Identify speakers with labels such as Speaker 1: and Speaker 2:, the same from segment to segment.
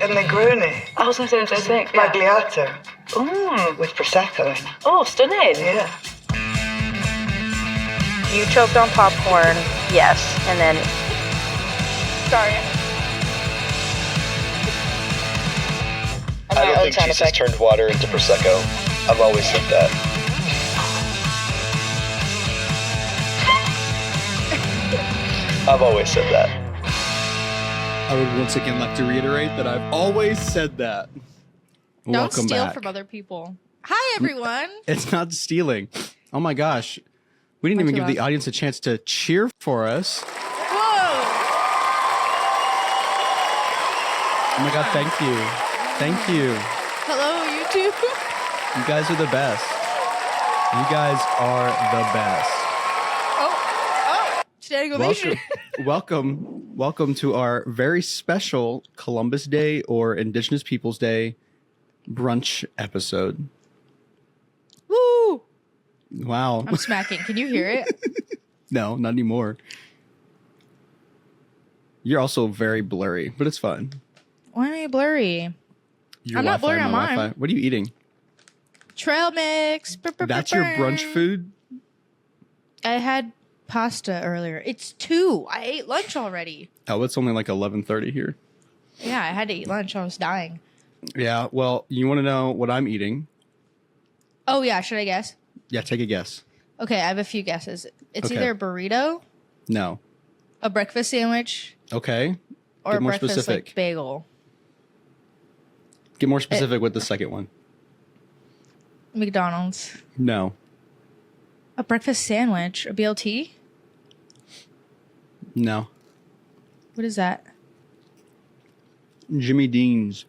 Speaker 1: and Negroni.
Speaker 2: I was going to say the same thing.
Speaker 1: Magliato.
Speaker 2: Mm.
Speaker 1: With Prosecco in it.
Speaker 2: Oh, stunning.
Speaker 1: Yeah.
Speaker 3: You choked on popcorn, yes, and then...
Speaker 2: Sorry.
Speaker 4: I don't think Jesus turned water into Prosecco. I've always said that. I've always said that.
Speaker 5: I would once again like to reiterate that I've always said that.
Speaker 6: Don't
Speaker 5: Welcome
Speaker 6: steal
Speaker 5: back.
Speaker 6: from other people. Hi, everyone.
Speaker 5: It's not stealing. Oh my gosh. We didn't even give the audience a chance to cheer for us.
Speaker 6: Whoa.
Speaker 5: Oh my God, thank you. Thank you.
Speaker 6: Hello, YouTube.
Speaker 5: You guys are the best. You guys are the best.
Speaker 6: Oh, standing ovation.
Speaker 5: Welcome to our very special Columbus Day or Indigenous Peoples Day brunch episode.
Speaker 6: Woo.
Speaker 5: Wow.
Speaker 6: I'm smacking. Can you hear it?
Speaker 5: No, not anymore. You're also very blurry, but it's fine.
Speaker 6: Why am I blurry?
Speaker 5: Your
Speaker 6: I'm not
Speaker 5: Wi-Fi,
Speaker 6: blurry on
Speaker 5: my
Speaker 6: mine.
Speaker 5: Wi-Fi. What are you eating?
Speaker 6: Trail mix.
Speaker 5: That's your brunch food?
Speaker 6: I had pasta earlier. It's 2. I ate lunch already.
Speaker 5: Oh, it's only like 11:30 here.
Speaker 6: Yeah, I had to eat lunch. I was dying.
Speaker 5: Yeah, well, you want to know what I'm eating?
Speaker 6: Oh, yeah. Should I guess?
Speaker 5: Yeah, take a guess.
Speaker 6: Okay, I have a few guesses. It's
Speaker 5: Okay.
Speaker 6: either a burrito,
Speaker 5: No.
Speaker 6: a breakfast sandwich,
Speaker 5: Okay.
Speaker 6: or
Speaker 5: Get
Speaker 6: a
Speaker 5: more
Speaker 6: breakfast
Speaker 5: specific.
Speaker 6: like bagel.
Speaker 5: Get more specific with the second one.
Speaker 6: McDonald's.
Speaker 5: No.
Speaker 6: A breakfast sandwich. A BLT?
Speaker 5: No.
Speaker 6: What is that?
Speaker 5: Jimmy Dean's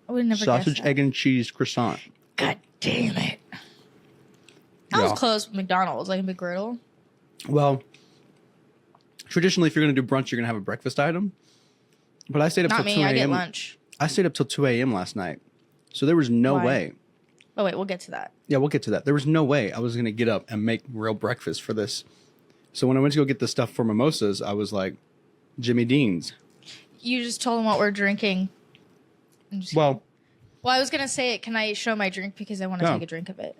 Speaker 6: I would never
Speaker 5: sausage,
Speaker 6: guess that.
Speaker 5: egg, and cheese croissant.
Speaker 6: God damn it. I was
Speaker 5: Yeah.
Speaker 6: close with McDonald's, like a McGriddle.
Speaker 5: Well, traditionally, if you're going to do brunch, you're going to have a breakfast item. But I stayed up
Speaker 6: Not
Speaker 5: till
Speaker 6: me,
Speaker 5: 2
Speaker 6: I get
Speaker 5: a.m.
Speaker 6: lunch.
Speaker 5: I stayed up till 2 a.m. last night. So there was no
Speaker 6: Why?
Speaker 5: way.
Speaker 6: Oh, wait, we'll get to that.
Speaker 5: Yeah, we'll get to that. There was no way I was going to get up and make real breakfast for this. So when I went to go get the stuff for mimosas, I was like, Jimmy Dean's.
Speaker 6: You just told them what we're drinking.
Speaker 5: Well,
Speaker 6: I was going to say it. Can I show my drink because I want to
Speaker 5: No.
Speaker 6: take a drink of it?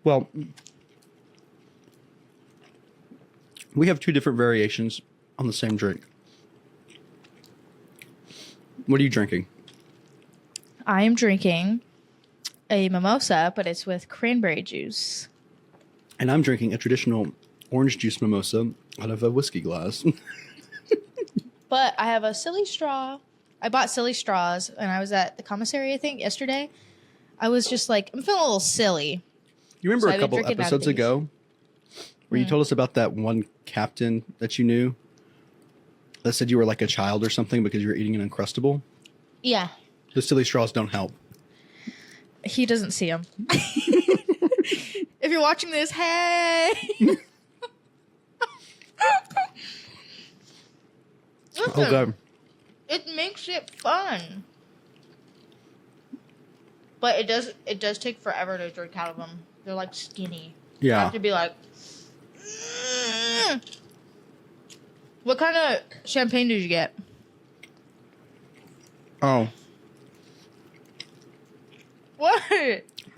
Speaker 5: well, we have 2 different variations on the same drink. What are you drinking?
Speaker 6: I am drinking a mimosa, but it's with cranberry juice.
Speaker 5: And I'm drinking a traditional orange juice mimosa out of a whiskey glass.
Speaker 6: But I have a silly straw. I bought silly straws, and I was at the commissary, I think, yesterday. I was just like, I'm feeling a little silly.
Speaker 5: You remember
Speaker 6: So
Speaker 5: a
Speaker 6: I've been
Speaker 5: couple
Speaker 6: drinking out of
Speaker 5: episodes
Speaker 6: these.
Speaker 5: ago where you told us about that one captain that you knew that said you were like a child or something because you were eating an Uncrustable?
Speaker 6: Yeah.
Speaker 5: The silly straws don't help.
Speaker 6: He doesn't see them. If you're watching this, hey! Listen,
Speaker 5: Oh, God.
Speaker 6: it makes it fun. But it does take forever to drink out of them. They're like skinny. You
Speaker 5: Yeah.
Speaker 6: have to be like... "Mm." What kind of champagne did you get?
Speaker 5: Oh,
Speaker 6: What?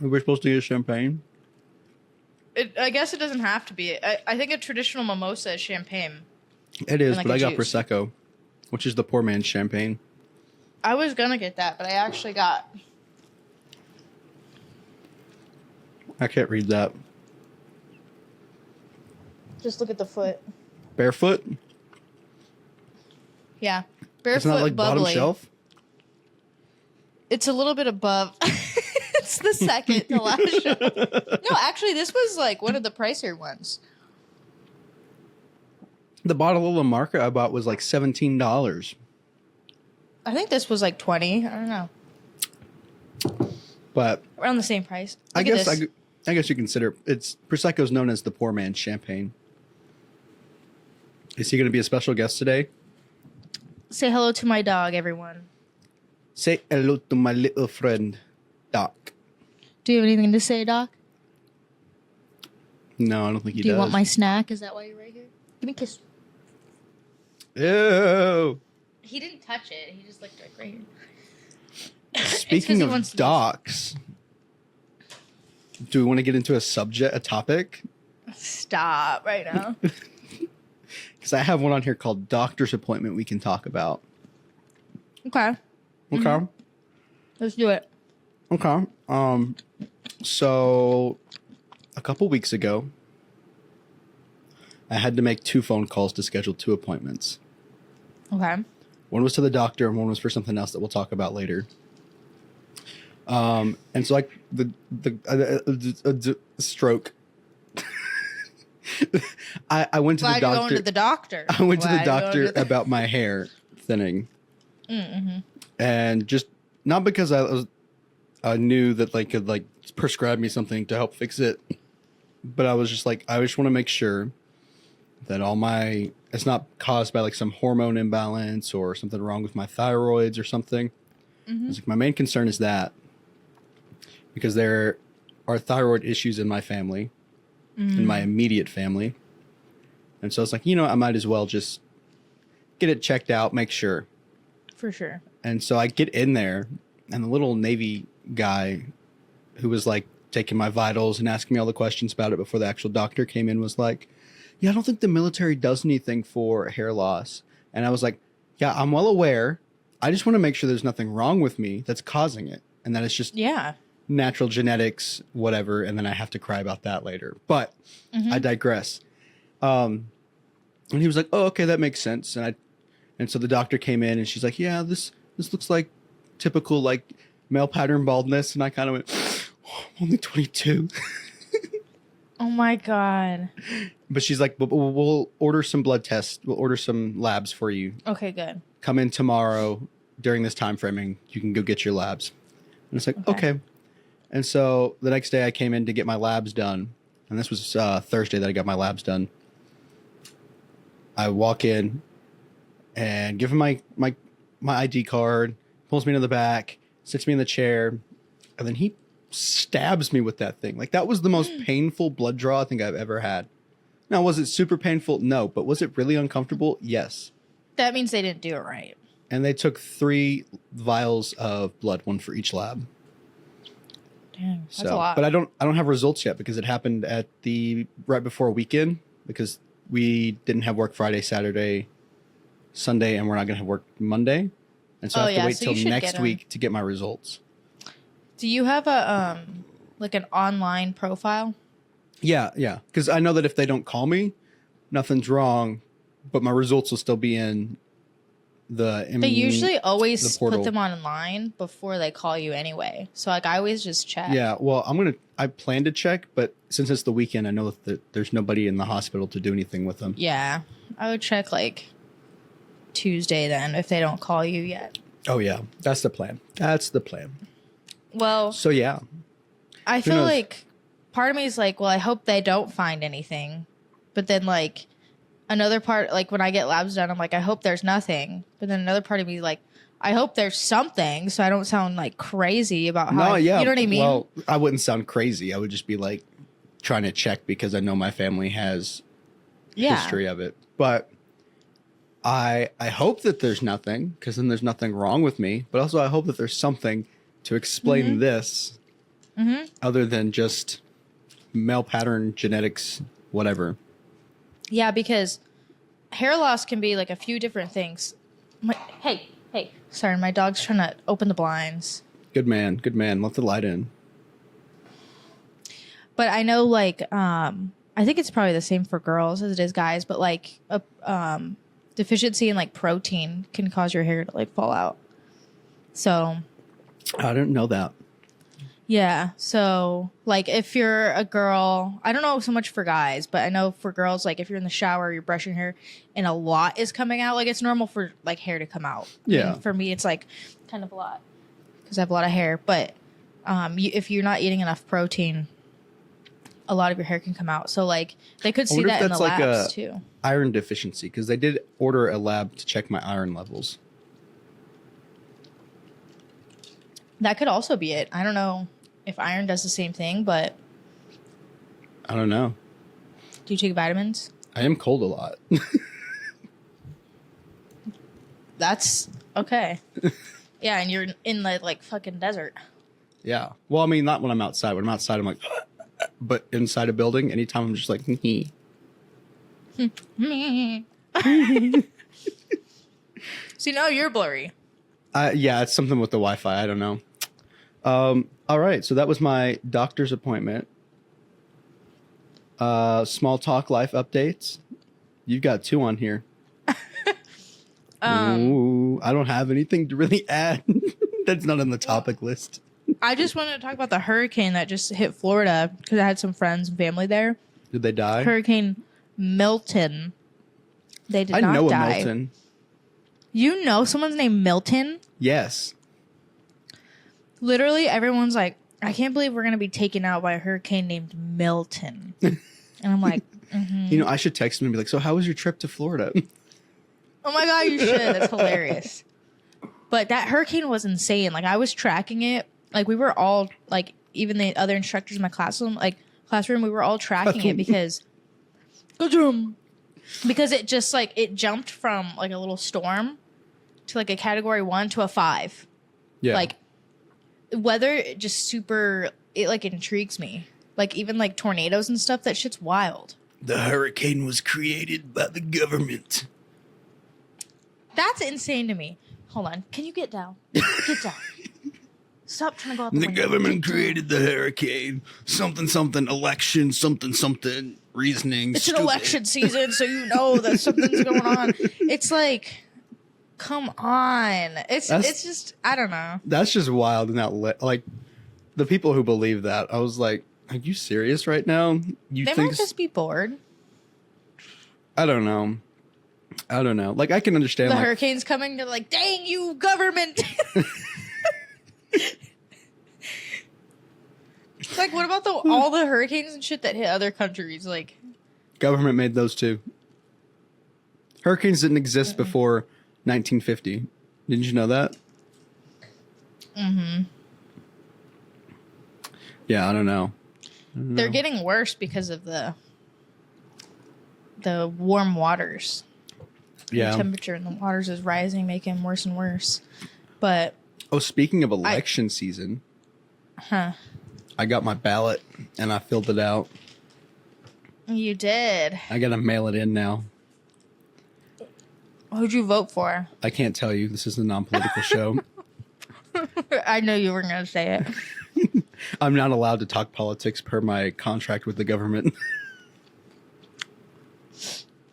Speaker 5: we were supposed to get champagne?
Speaker 6: I guess it doesn't have to be. I think a traditional mimosa is champagne.
Speaker 5: It is,
Speaker 6: like
Speaker 5: but
Speaker 6: a
Speaker 5: I got
Speaker 6: juice.
Speaker 5: Prosecco, which is the poor man's champagne.
Speaker 6: I was gonna get that, but I actually got...
Speaker 5: I can't read that.
Speaker 6: Just look at the foot.
Speaker 5: Barefoot?
Speaker 6: Yeah. Barefoot
Speaker 5: It's not like
Speaker 6: bubbly.
Speaker 5: bottom shelf?
Speaker 6: It's a little bit above. It's the second to last shelf. No, actually, this was like one of the pricier ones.
Speaker 5: The bottle of La Marca I bought was like $17.
Speaker 6: I think this was like 20. I don't know.
Speaker 5: But
Speaker 6: Around the same price.
Speaker 5: I
Speaker 6: Look at
Speaker 5: guess
Speaker 6: this.
Speaker 5: I guess you consider it's Prosecco's known as the poor man's champagne. Is he going to be a special guest today?
Speaker 6: Say hello to my dog, everyone.
Speaker 5: Say hello to my little friend, Doc.
Speaker 6: Do you have anything to say, Doc?
Speaker 5: No, I don't think he
Speaker 6: Do you
Speaker 5: does.
Speaker 6: want my snack? Is that why you're right here? Give me a kiss.
Speaker 5: Ew.
Speaker 6: He didn't touch it. He just looked like right here.
Speaker 5: Speaking of docs, do we want to get into a topic?
Speaker 6: Stop right now.
Speaker 5: Because I have one on here called doctor's appointment we can talk about.
Speaker 6: Okay.
Speaker 5: Okay.
Speaker 6: Let's do it.
Speaker 5: Okay. So a couple weeks ago, I had to make 2 phone calls to schedule 2 appointments.
Speaker 6: Okay.
Speaker 5: One was to the doctor and one was for something else that we'll talk about later. And so like the stroke. I went to the doctor.
Speaker 6: Going to the doctor.
Speaker 5: I went to the doctor about my hair thinning.
Speaker 6: Mm-hmm.
Speaker 5: And just not because I knew that they could like prescribe me something to help fix it, but I was just like, I just want to make sure that it's not caused by like some hormone imbalance or something wrong with my thyroids or something.
Speaker 6: Mm-hmm.
Speaker 5: I was like, my main concern is that because there are thyroid issues in my family, in my immediate family. And so I was like, I might as well just get it checked out, make sure.
Speaker 6: For sure.
Speaker 5: And so I get in there and the little Navy guy who was like taking my vitals and asking me all the questions about it before the actual doctor came in was like, yeah, I don't think the military does anything for hair loss. And I was like, yeah, I'm well aware. I just want to make sure there's nothing wrong with me that's causing it. And that it's just natural genetics, whatever. And then I have to cry about that later. But I digress. And he was like, oh, okay, that makes sense. And so the doctor came in and she's like, yeah, this looks like typical like male pattern baldness. And I kind of went, oh, I'm only 22.
Speaker 6: Oh my God.
Speaker 5: But she's like, we'll order some blood tests. We'll order some labs for you.
Speaker 6: Okay, good.
Speaker 5: Come in tomorrow during this time framing. You can go get your labs. And it's like, okay. And so the next day I came in to get my labs done. And this was Thursday that I got my labs done. I walk in and give him my ID card, pulls me to the back, sits me in the chair, and then he stabs me with that thing. Like, that was the most painful blood draw I think I've ever had. Now, was it super painful? No. But was it really uncomfortable? Yes.
Speaker 6: That means they didn't do it right.
Speaker 5: And they took 3 vials of blood, 1 for each lab.
Speaker 6: Dang, that's a lot.
Speaker 5: But I don't have results yet because it happened at right before weekend because we didn't have work Friday, Saturday, Sunday, and we're not going to have work Monday. And so I have to wait till next week to get my results.
Speaker 6: Do you have a like an online profile?
Speaker 5: Yeah. Because I know that if they don't call me, nothing's wrong, but my results will still be in they usually always
Speaker 6: put them online before they call you anyway. So like I always just check.
Speaker 5: Yeah, well, I plan to check, but since it's the weekend, I know that there's nobody in the hospital to do anything with them.
Speaker 6: Yeah, I would check like Tuesday then if they don't call you yet.
Speaker 5: Oh yeah, that's the plan.
Speaker 6: Well,
Speaker 5: so yeah,
Speaker 6: I feel like part of me is like, well, I hope they don't find anything, but then like another part, like when I get labs done, I'm like, I hope there's nothing. But then another part of me is like, I hope there's something, so I don't sound like crazy about how. You know what I mean?
Speaker 5: Well, I wouldn't sound crazy. I would just be like trying to check because I know my family has history of it. But I hope that there's nothing because then there's nothing wrong with me. But also I hope that there's something to explain this other than just male pattern genetics, whatever.
Speaker 6: Yeah, because hair loss can be like a few different things. Hey. Sorry, my dog's trying to open the blinds.
Speaker 5: Good man. Let the light in.
Speaker 6: But I know, like, I think it's probably the same for girls as it is guys, but like a deficiency in like protein can cause your hair to like fall out. So
Speaker 5: I didn't know that.
Speaker 6: Yeah. So like if you're a girl, I don't know so much for guys, but I know for girls, like if you're in the shower, you're brushing hair and a lot is coming out, like it's normal for like hair to come out.
Speaker 5: Yeah.
Speaker 6: I mean, for me, it's like kind of a lot because I have a lot of hair, but if you're not eating enough protein, a lot of your hair can come out. So like they could see that in the labs too.
Speaker 5: Iron deficiency, because they did order a lab to check my iron levels.
Speaker 6: That could also be it. I don't know if iron does the same thing, but
Speaker 5: I don't know.
Speaker 6: Do you take vitamins?
Speaker 5: I am cold a lot.
Speaker 6: That's okay. Yeah, and you're in the like fucking desert.
Speaker 5: Yeah. Well, I mean, not when I'm outside. When I'm outside, I'm like, but inside a building, anytime I'm just like,
Speaker 6: See, now you're blurry.
Speaker 5: Yeah, it's something with the Wi-Fi. I don't know. All right. So that was my doctor's appointment. Small talk life updates. You've got 2 on here. Ooh, I don't have anything to really add. That's not on the topic list.
Speaker 6: I just wanted to talk about the hurricane that just hit Florida because I had some friends and family there.
Speaker 5: Did they die?
Speaker 6: Hurricane Milton. They did not die.
Speaker 5: I know a Milton.
Speaker 6: You know someone's named Milton?
Speaker 5: Yes.
Speaker 6: Literally, everyone's like, I can't believe we're going to be taken out by a hurricane named Milton. And I'm like,
Speaker 5: You know, I should text him and be like, so how was your trip to Florida?
Speaker 6: oh my God, you should. That's hilarious. But that hurricane was insane. Like, I was tracking it. Like, we were all, like, even the other instructors in my classroom, we were all tracking it because it just, like, it jumped from, like, a little storm to, like, a category 1 to a 5.
Speaker 5: Yeah.
Speaker 6: Like, weather just super, it, like, intrigues me. Like, even, like, tornadoes and stuff, that shit's wild.
Speaker 5: The hurricane was created by the government.
Speaker 6: That's insane to me. Hold on. Can you get down? Get down. Stop trying to go out the
Speaker 5: The
Speaker 6: window.
Speaker 5: government created the hurricane. Something, something, election, something, something, reasoning.
Speaker 6: It's an election season, so you know that something's going on. It's like, come on. It's just, I don't know.
Speaker 5: That's just wild and like the people who believe that. I was like, are you serious right now?
Speaker 6: They might just be bored.
Speaker 5: I don't know. Like, I can understand.
Speaker 6: The
Speaker 5: like,
Speaker 6: hurricane's coming. They're like, dang you, government. It's like, what about all the hurricanes and shit that hit other countries? Like,
Speaker 5: government made those too. Hurricanes didn't exist before 1950. Didn't you know that?
Speaker 6: Mm-hmm.
Speaker 5: Yeah, I don't know.
Speaker 6: They're getting worse because of the warm waters.
Speaker 5: Yeah.
Speaker 6: The temperature in the waters is rising, making them worse and worse. But
Speaker 5: speaking of election season, I got my ballot and I filled it out.
Speaker 6: You did.
Speaker 5: I gotta mail it in now.
Speaker 6: Who'd you vote for?
Speaker 5: I can't tell you. This is a non-political show.
Speaker 6: I know you were going to say it.
Speaker 5: I'm not allowed to talk politics per my contract with the government.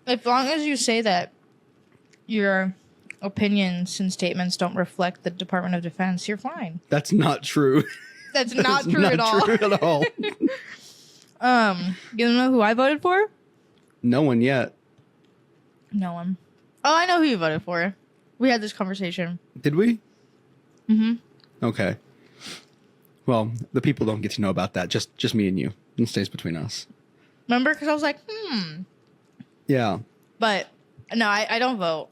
Speaker 6: As long as you say that your opinions and statements don't reflect the Department of Defense, you're fine.
Speaker 5: That's not true.
Speaker 6: That's not true at all.
Speaker 5: True at all.
Speaker 6: You know who I voted for?
Speaker 5: No one yet.
Speaker 6: No one. Oh, I know who you voted for. We had this conversation.
Speaker 5: Did we?
Speaker 6: Mm-hmm.
Speaker 5: Okay. Well, the people don't get to know about that. Just me and you. It stays between us.
Speaker 6: Remember? Because I was like,
Speaker 5: Yeah.
Speaker 6: But no, I don't vote.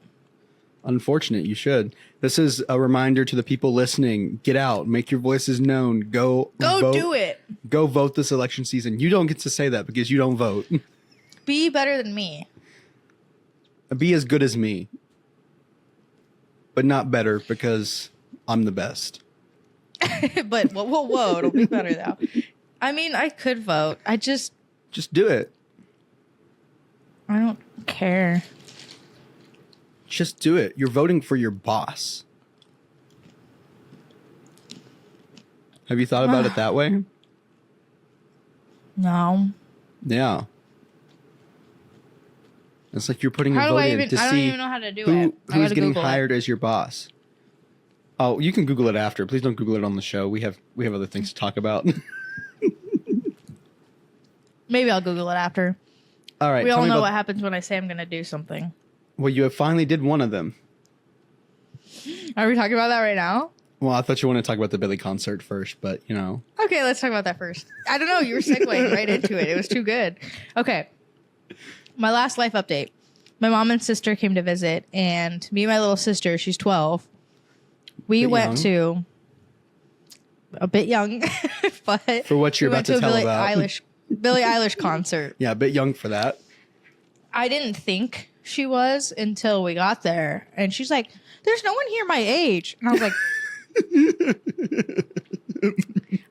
Speaker 5: Unfortunate. You should. This is a reminder to the people listening. Get out. Make your voices known. Go vote.
Speaker 6: Do it.
Speaker 5: Go vote this election season. You don't get to say that because you don't vote.
Speaker 6: Be better than me.
Speaker 5: Be as good as me. But not better because I'm the best.
Speaker 6: But whoa, it'll be better though. I mean, I could vote. Just
Speaker 5: do it.
Speaker 6: I don't care.
Speaker 5: Just do it. You're voting for your boss. Have you thought about it that way?
Speaker 6: No.
Speaker 5: Yeah. It's like you're putting
Speaker 6: How
Speaker 5: a
Speaker 6: do
Speaker 5: vote
Speaker 6: I
Speaker 5: in
Speaker 6: even?
Speaker 5: to
Speaker 6: I don't
Speaker 5: see
Speaker 6: even know how to do it.
Speaker 5: who's getting
Speaker 6: Google
Speaker 5: hired as your boss. Oh, you can Google it after. Please don't Google it on the show. We have other things to talk about.
Speaker 6: Maybe I'll Google it after.
Speaker 5: All right.
Speaker 6: We all know what happens when I say I'm going to do something.
Speaker 5: Well, you have finally did one of them.
Speaker 6: Are we talking about that right now?
Speaker 5: Well, I thought you wanted to talk about the Billy concert first, but you know.
Speaker 6: Okay, let's talk about that first. I don't know. You were segueing right into it. It was too good. Okay. My last life update. My mom and sister came to visit, and me and my little sister, she's 12. We went to a bit young, but
Speaker 5: for what you're about to tell about
Speaker 6: Billie Eilish concert.
Speaker 5: Yeah, a bit young for that.
Speaker 6: I didn't think she was until we got there. And she's like, there's no one here my age. And I was like,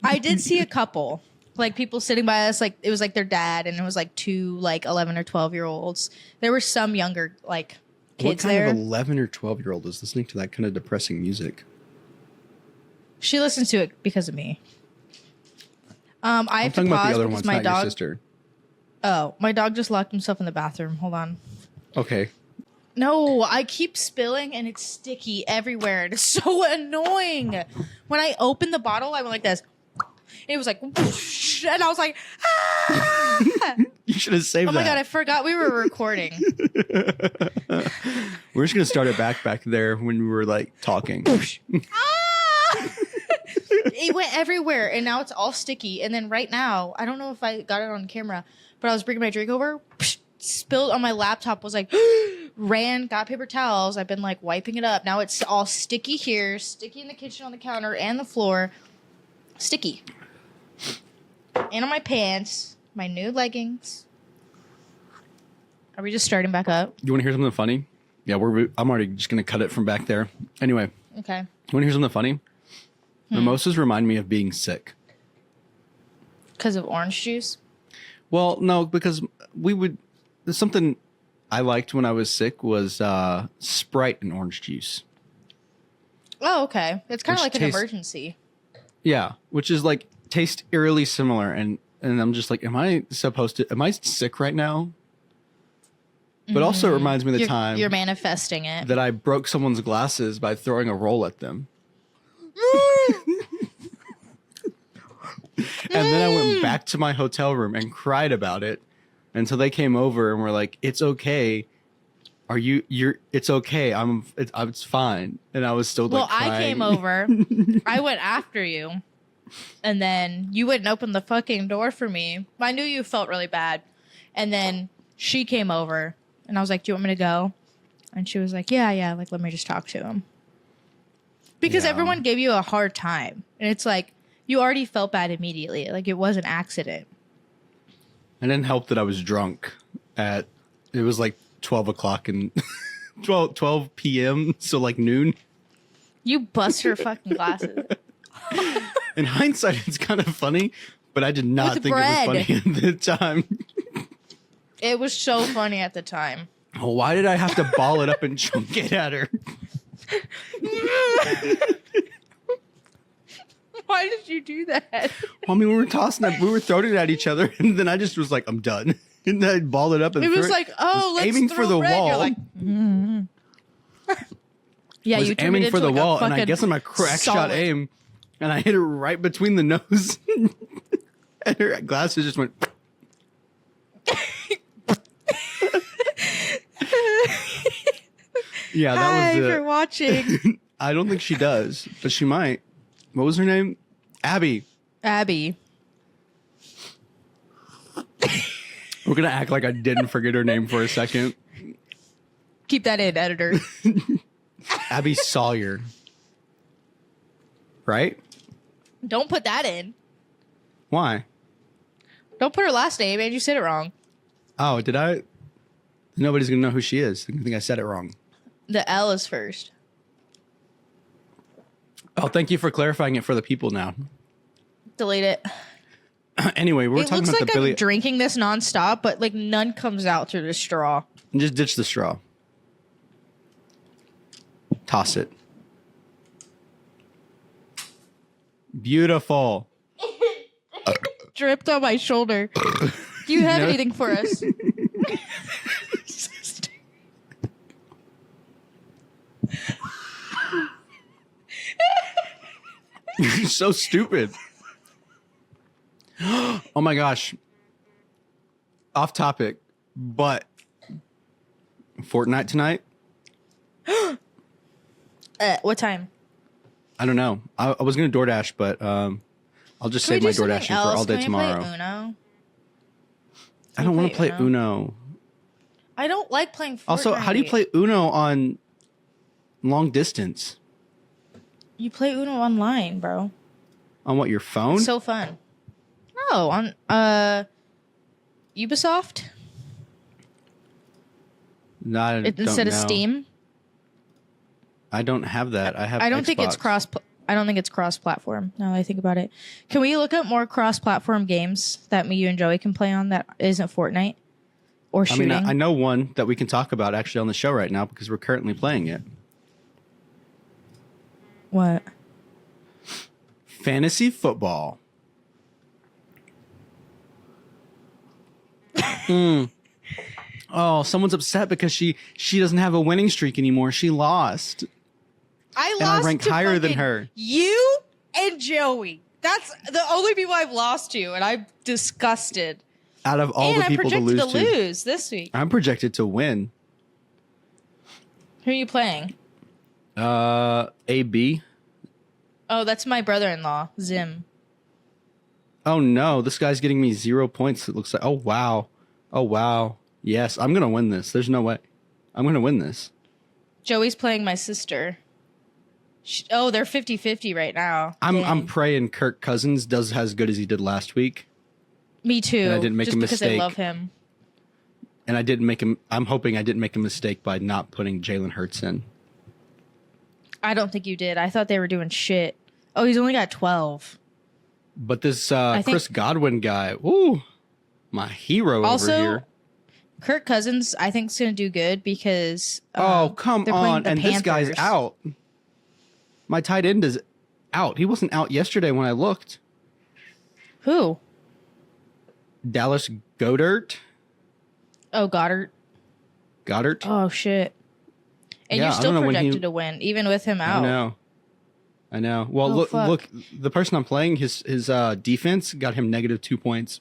Speaker 6: I did see a couple, like people sitting by us, like it was like their dad and it was like two like 11 or 12-year-olds. There were some younger like kids
Speaker 5: what kind
Speaker 6: there.
Speaker 5: of 11 or 12-year-old is listening to that kind of depressing music?
Speaker 6: She listens to it because of me. I
Speaker 5: I'm
Speaker 6: have to
Speaker 5: talking about
Speaker 6: pause
Speaker 5: the other
Speaker 6: because
Speaker 5: ones,
Speaker 6: my
Speaker 5: not your
Speaker 6: dog.
Speaker 5: sister.
Speaker 6: Oh, my dog just locked himself in the bathroom. Hold on.
Speaker 5: Okay.
Speaker 6: No, I keep spilling and it's sticky everywhere. It's so annoying. When I open the bottle, I went like this. It was like, whoosh, and I was like, ah!
Speaker 5: You should have saved
Speaker 6: Oh
Speaker 5: that.
Speaker 6: my God, I forgot we were recording.
Speaker 5: We're just going to start it back there when we were like talking.
Speaker 6: Ah! It went everywhere and now it's all sticky. And then right now, I don't know if I got it on camera, but I was bringing my drink over, spilled on my laptop, was like, ran, got paper towels. I've been like wiping it up. Now it's all sticky here, sticky in the kitchen on the counter and the floor. Sticky. And on my pants, my new leggings. Are we just starting back up?
Speaker 5: You want to hear something funny? Yeah, I'm already just going to cut it from back there. Anyway,
Speaker 6: Okay.
Speaker 5: you want to hear something funny? Mimosas remind me of being sick.
Speaker 6: Because of orange juice?
Speaker 5: Well, no, because there's something I liked when I was sick was Sprite and orange juice.
Speaker 6: Oh, okay. It's kind of
Speaker 5: Which
Speaker 6: like an
Speaker 5: tastes-
Speaker 6: emergency.
Speaker 5: Yeah, which is like taste eerily similar, and I'm just like, am I sick right now? But also it reminds me of the time
Speaker 6: You're manifesting it.
Speaker 5: that I broke someone's glasses by throwing a roll at them. And then I went back to my hotel room and cried about it until they came over and were like, "It's okay. It's okay. It's fine." And I was still like crying.
Speaker 6: I came over. I went after you. And then you wouldn't open the fucking door for me. I knew you felt really bad. And then she came over. And I was like, do you want me to go? And she was like, yeah. Like, let me just talk to him. Because
Speaker 5: Yeah.
Speaker 6: everyone gave you a hard time. And it's like, you already felt bad immediately. Like, it was an accident.
Speaker 5: It didn't help that I was drunk it was like 12 o'clock and 12 p.m. So like noon.
Speaker 6: You bust her fucking glasses.
Speaker 5: In hindsight, it's kind of funny, but I did not
Speaker 6: With
Speaker 5: think
Speaker 6: bread.
Speaker 5: it was funny at the time.
Speaker 6: It was so funny at the time.
Speaker 5: Why did I have to ball it up and chunk it at her?
Speaker 6: Why did you do that?
Speaker 5: I mean, we were tossing it, we were throwing it at each other, and then I just was like, I'm done. And then I balled it up and
Speaker 6: It
Speaker 5: threw
Speaker 6: was like, oh, let's
Speaker 5: aiming
Speaker 6: throw
Speaker 5: for the
Speaker 6: bread.
Speaker 5: wall.
Speaker 6: You're like, yeah,
Speaker 5: was
Speaker 6: you turned
Speaker 5: aiming
Speaker 6: it
Speaker 5: for
Speaker 6: into
Speaker 5: the
Speaker 6: like
Speaker 5: wall,
Speaker 6: a
Speaker 5: and I
Speaker 6: fucking
Speaker 5: guess I'm a crack shot
Speaker 6: solid.
Speaker 5: aim, and I hit her right between the nose, and her glasses just went. Yeah, that
Speaker 6: Hi
Speaker 5: was
Speaker 6: for watching.
Speaker 5: I don't think she does, but she might. What was her name? Abby.
Speaker 6: Abby.
Speaker 5: We're gonna act like I didn't forget her name for a second.
Speaker 6: Keep that in, editor.
Speaker 5: Abby Sawyer. Right?
Speaker 6: Don't put that in.
Speaker 5: Why?
Speaker 6: Don't put her last name, and you said it wrong.
Speaker 5: Oh, did I? Nobody's gonna know who she is. I think I said it wrong.
Speaker 6: The L is first.
Speaker 5: Oh, thank you for clarifying it for the people now.
Speaker 6: Delete it.
Speaker 5: Anyway, we're
Speaker 6: It
Speaker 5: talking
Speaker 6: looks
Speaker 5: about
Speaker 6: like
Speaker 5: the
Speaker 6: I'm
Speaker 5: Billy.
Speaker 6: drinking this nonstop, but like none comes out through the straw.
Speaker 5: Just ditch the straw. Toss it. Beautiful.
Speaker 6: Dripped on my shoulder. Do you have
Speaker 5: No.
Speaker 6: anything for us?
Speaker 5: You're so stupid. Oh my gosh. Off topic, but Fortnite tonight?
Speaker 6: What time?
Speaker 5: I don't know. I was going to DoorDash, but I'll just save my DoorDashing for all day tomorrow.
Speaker 6: Play Uno?
Speaker 5: I don't want to
Speaker 6: play
Speaker 5: play Uno.
Speaker 6: I don't like playing Fortnite.
Speaker 5: Also, how do you play Uno on long distance?
Speaker 6: You play Uno online, bro.
Speaker 5: On what, your phone?
Speaker 6: So fun. No, on Ubisoft.
Speaker 5: No, I don't
Speaker 6: instead of
Speaker 5: know.
Speaker 6: Steam.
Speaker 5: I don't have that. I have.
Speaker 6: I don't
Speaker 5: Xbox.
Speaker 6: think it's cross. I don't think it's cross-platform. Now that I think about it, can we look up more cross-platform games that you and Joey can play on that isn't Fortnite or shooting?
Speaker 5: I know one that we can talk about actually on the show right now because we're currently playing it.
Speaker 6: What?
Speaker 5: Fantasy football. Oh, someone's upset because she doesn't have a winning streak anymore. She lost.
Speaker 6: I
Speaker 5: And I
Speaker 6: lost
Speaker 5: rank
Speaker 6: to
Speaker 5: higher than
Speaker 6: fucking
Speaker 5: her.
Speaker 6: You and Joey. That's the only people I've lost to, and I'm disgusted.
Speaker 5: Out of all
Speaker 6: and
Speaker 5: the people to
Speaker 6: I'm
Speaker 5: lose
Speaker 6: projected to lose this week.
Speaker 5: I'm projected to win.
Speaker 6: Who are you playing?
Speaker 5: AB.
Speaker 6: Oh, that's my brother-in-law, Zim.
Speaker 5: Oh no, this guy's getting me 0 points. It looks like. Oh wow. Yes, I'm gonna win this. There's no way. I'm gonna win this.
Speaker 6: Joey's playing my sister. They're 50-50 right now.
Speaker 5: I'm
Speaker 6: Dang.
Speaker 5: praying Kirk Cousins does as good as he did last week.
Speaker 6: Me too.
Speaker 5: And I didn't make
Speaker 6: just
Speaker 5: a
Speaker 6: because I
Speaker 5: mistake.
Speaker 6: love him.
Speaker 5: And I didn't make him. I'm hoping I didn't make a mistake by not putting Jalen Hurts in.
Speaker 6: I don't think you did. I thought they were doing shit. Oh, he's only got 12.
Speaker 5: But this
Speaker 6: think-
Speaker 5: Chris Godwin guy, ooh, my hero
Speaker 6: Also,
Speaker 5: over here.
Speaker 6: Kirk Cousins, I think, is going to do good because.
Speaker 5: Oh, come
Speaker 6: they're playing
Speaker 5: on.
Speaker 6: the
Speaker 5: And this guy's
Speaker 6: Panthers.
Speaker 5: out. My tight end is out. He wasn't out yesterday when I looked.
Speaker 6: Who?
Speaker 5: Dallas Goedert.
Speaker 6: Oh, Goddard. Oh, shit. And
Speaker 5: Yeah,
Speaker 6: you're
Speaker 5: I
Speaker 6: still
Speaker 5: don't know when he-
Speaker 6: projected to win, even with him out.
Speaker 5: I know. Well,
Speaker 6: Oh, fuck.
Speaker 5: look. The person I'm playing, his defense got him -2 points.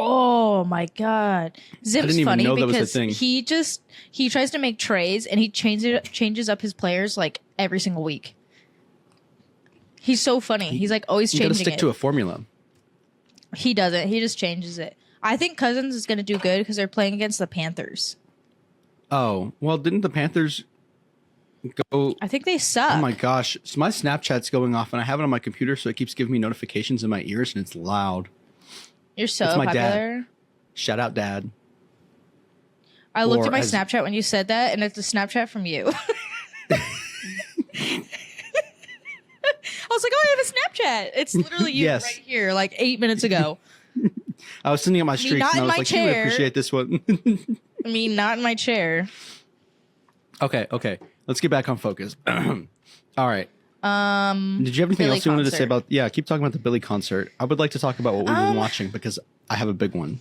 Speaker 6: Oh my god, Zim's
Speaker 5: didn't even
Speaker 6: funny
Speaker 5: know that was a
Speaker 6: because
Speaker 5: thing.
Speaker 6: he tries to make trays and he changes up his players like every single week. He's so funny. He's like always
Speaker 5: You got to
Speaker 6: changing
Speaker 5: stick
Speaker 6: it.
Speaker 5: to a formula.
Speaker 6: He doesn't. He just changes it. I think Cousins is going to do good because they're playing against the Panthers.
Speaker 5: Oh well, didn't the Panthers go?
Speaker 6: I think they suck.
Speaker 5: Oh my gosh, so my Snapchat's going off, and I have it on my computer, so it keeps giving me notifications in my ears, and it's loud.
Speaker 6: You're so
Speaker 5: It's my dad.
Speaker 6: popular.
Speaker 5: Shout out, Dad.
Speaker 6: I looked
Speaker 5: Or
Speaker 6: at my
Speaker 5: as-
Speaker 6: Snapchat when you said that, and it's a Snapchat from you. I was like, oh, I have a Snapchat. It's literally you
Speaker 5: Yes.
Speaker 6: right here, like 8 minutes ago.
Speaker 5: I was sending out my streaks,
Speaker 6: not
Speaker 5: and I
Speaker 6: in
Speaker 5: was
Speaker 6: my
Speaker 5: like, you would
Speaker 6: chair.
Speaker 5: appreciate this one.
Speaker 6: I mean, not in my chair.
Speaker 5: Okay. Let's get back on focus. All right. Did you have anything
Speaker 6: Billy
Speaker 5: else you wanted to say
Speaker 6: concert.
Speaker 5: about? Yeah, keep talking about the Billy concert. I would like to talk about what we've been watching because I have a big one.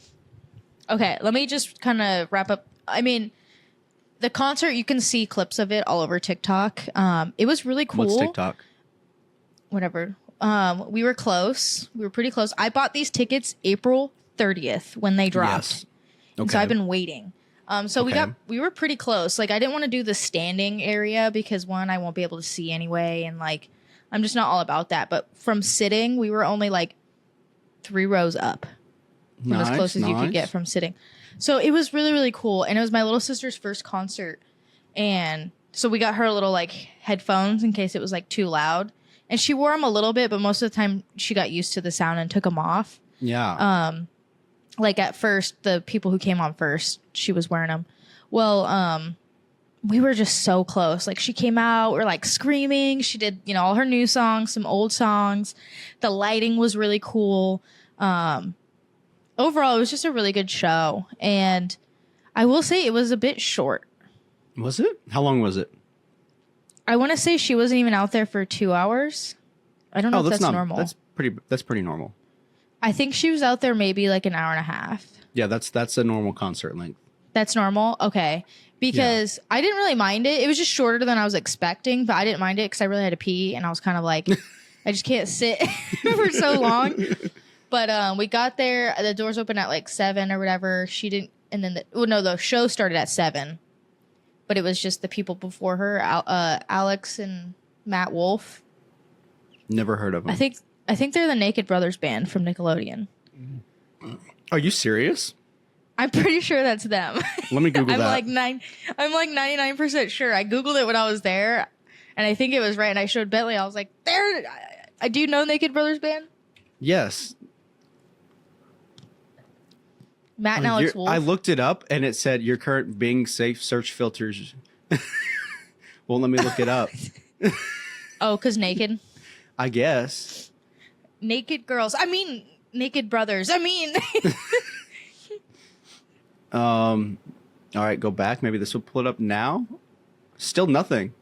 Speaker 6: Okay, let me just kind of wrap up. I mean, the concert, you can see clips of it all over TikTok. It was really cool.
Speaker 5: What's TikTok?
Speaker 6: Whatever. We were close. We were pretty close. I bought these tickets April 30th when they dropped.
Speaker 5: Yes.
Speaker 6: And so I've been waiting. So
Speaker 5: Okay.
Speaker 6: we were pretty close. Like I didn't want to do the standing area because one, I won't be able to see anyway. And like, I'm just not all about that. But from sitting, we were only like 3 rows up from as close as you could get from sitting. So it was really, really cool. And it was my little sister's first concert. And so we got her little like headphones in case it was like too loud. And she wore them a little bit, but most of the time she got used to the sound and took them off.
Speaker 5: Yeah.
Speaker 6: Like at first, the people who came on first, she was wearing them. Well, we were just so close. Like she came out, we're like screaming. She did, all her new songs, some old songs. The lighting was really cool. Overall, it was just a really good show. And I will say it was a bit short.
Speaker 5: Was it? How long was it?
Speaker 6: I want to say she wasn't even out there for 2 hours. I don't know if that's normal.
Speaker 5: That's pretty normal.
Speaker 6: I think she was out there maybe like an hour and a half.
Speaker 5: Yeah, that's a normal concert length.
Speaker 6: That's normal? Okay. Because I didn't really mind it. It was just shorter than I was expecting, but I didn't mind it because I really had to pee. And I was kind of like, I just can't sit for so long. But we got there. The doors opened at like 7 or whatever. She didn't. And then, the show started at 7. But it was just the people before her, Alex and Matt Wolf.
Speaker 5: Never heard of them.
Speaker 6: I think they're the Naked Brothers band from Nickelodeon.
Speaker 5: Are you serious?
Speaker 6: I'm pretty sure that's them.
Speaker 5: Let me Google
Speaker 6: I'm
Speaker 5: that.
Speaker 6: I'm like 99% sure. I Googled it when I was there, and I think it was right. And I showed Bentley. I was like, "There, I do know Naked Brothers band."
Speaker 5: Yes.
Speaker 6: Matt and Alex Wolf.
Speaker 5: I looked it up and it said your current Bing safe search filters won't let me look it up.
Speaker 6: Oh, because naked?
Speaker 5: I guess.
Speaker 6: Naked girls. I mean, naked brothers. I mean.
Speaker 5: All right, go back. Maybe this will pull it up now. Still nothing.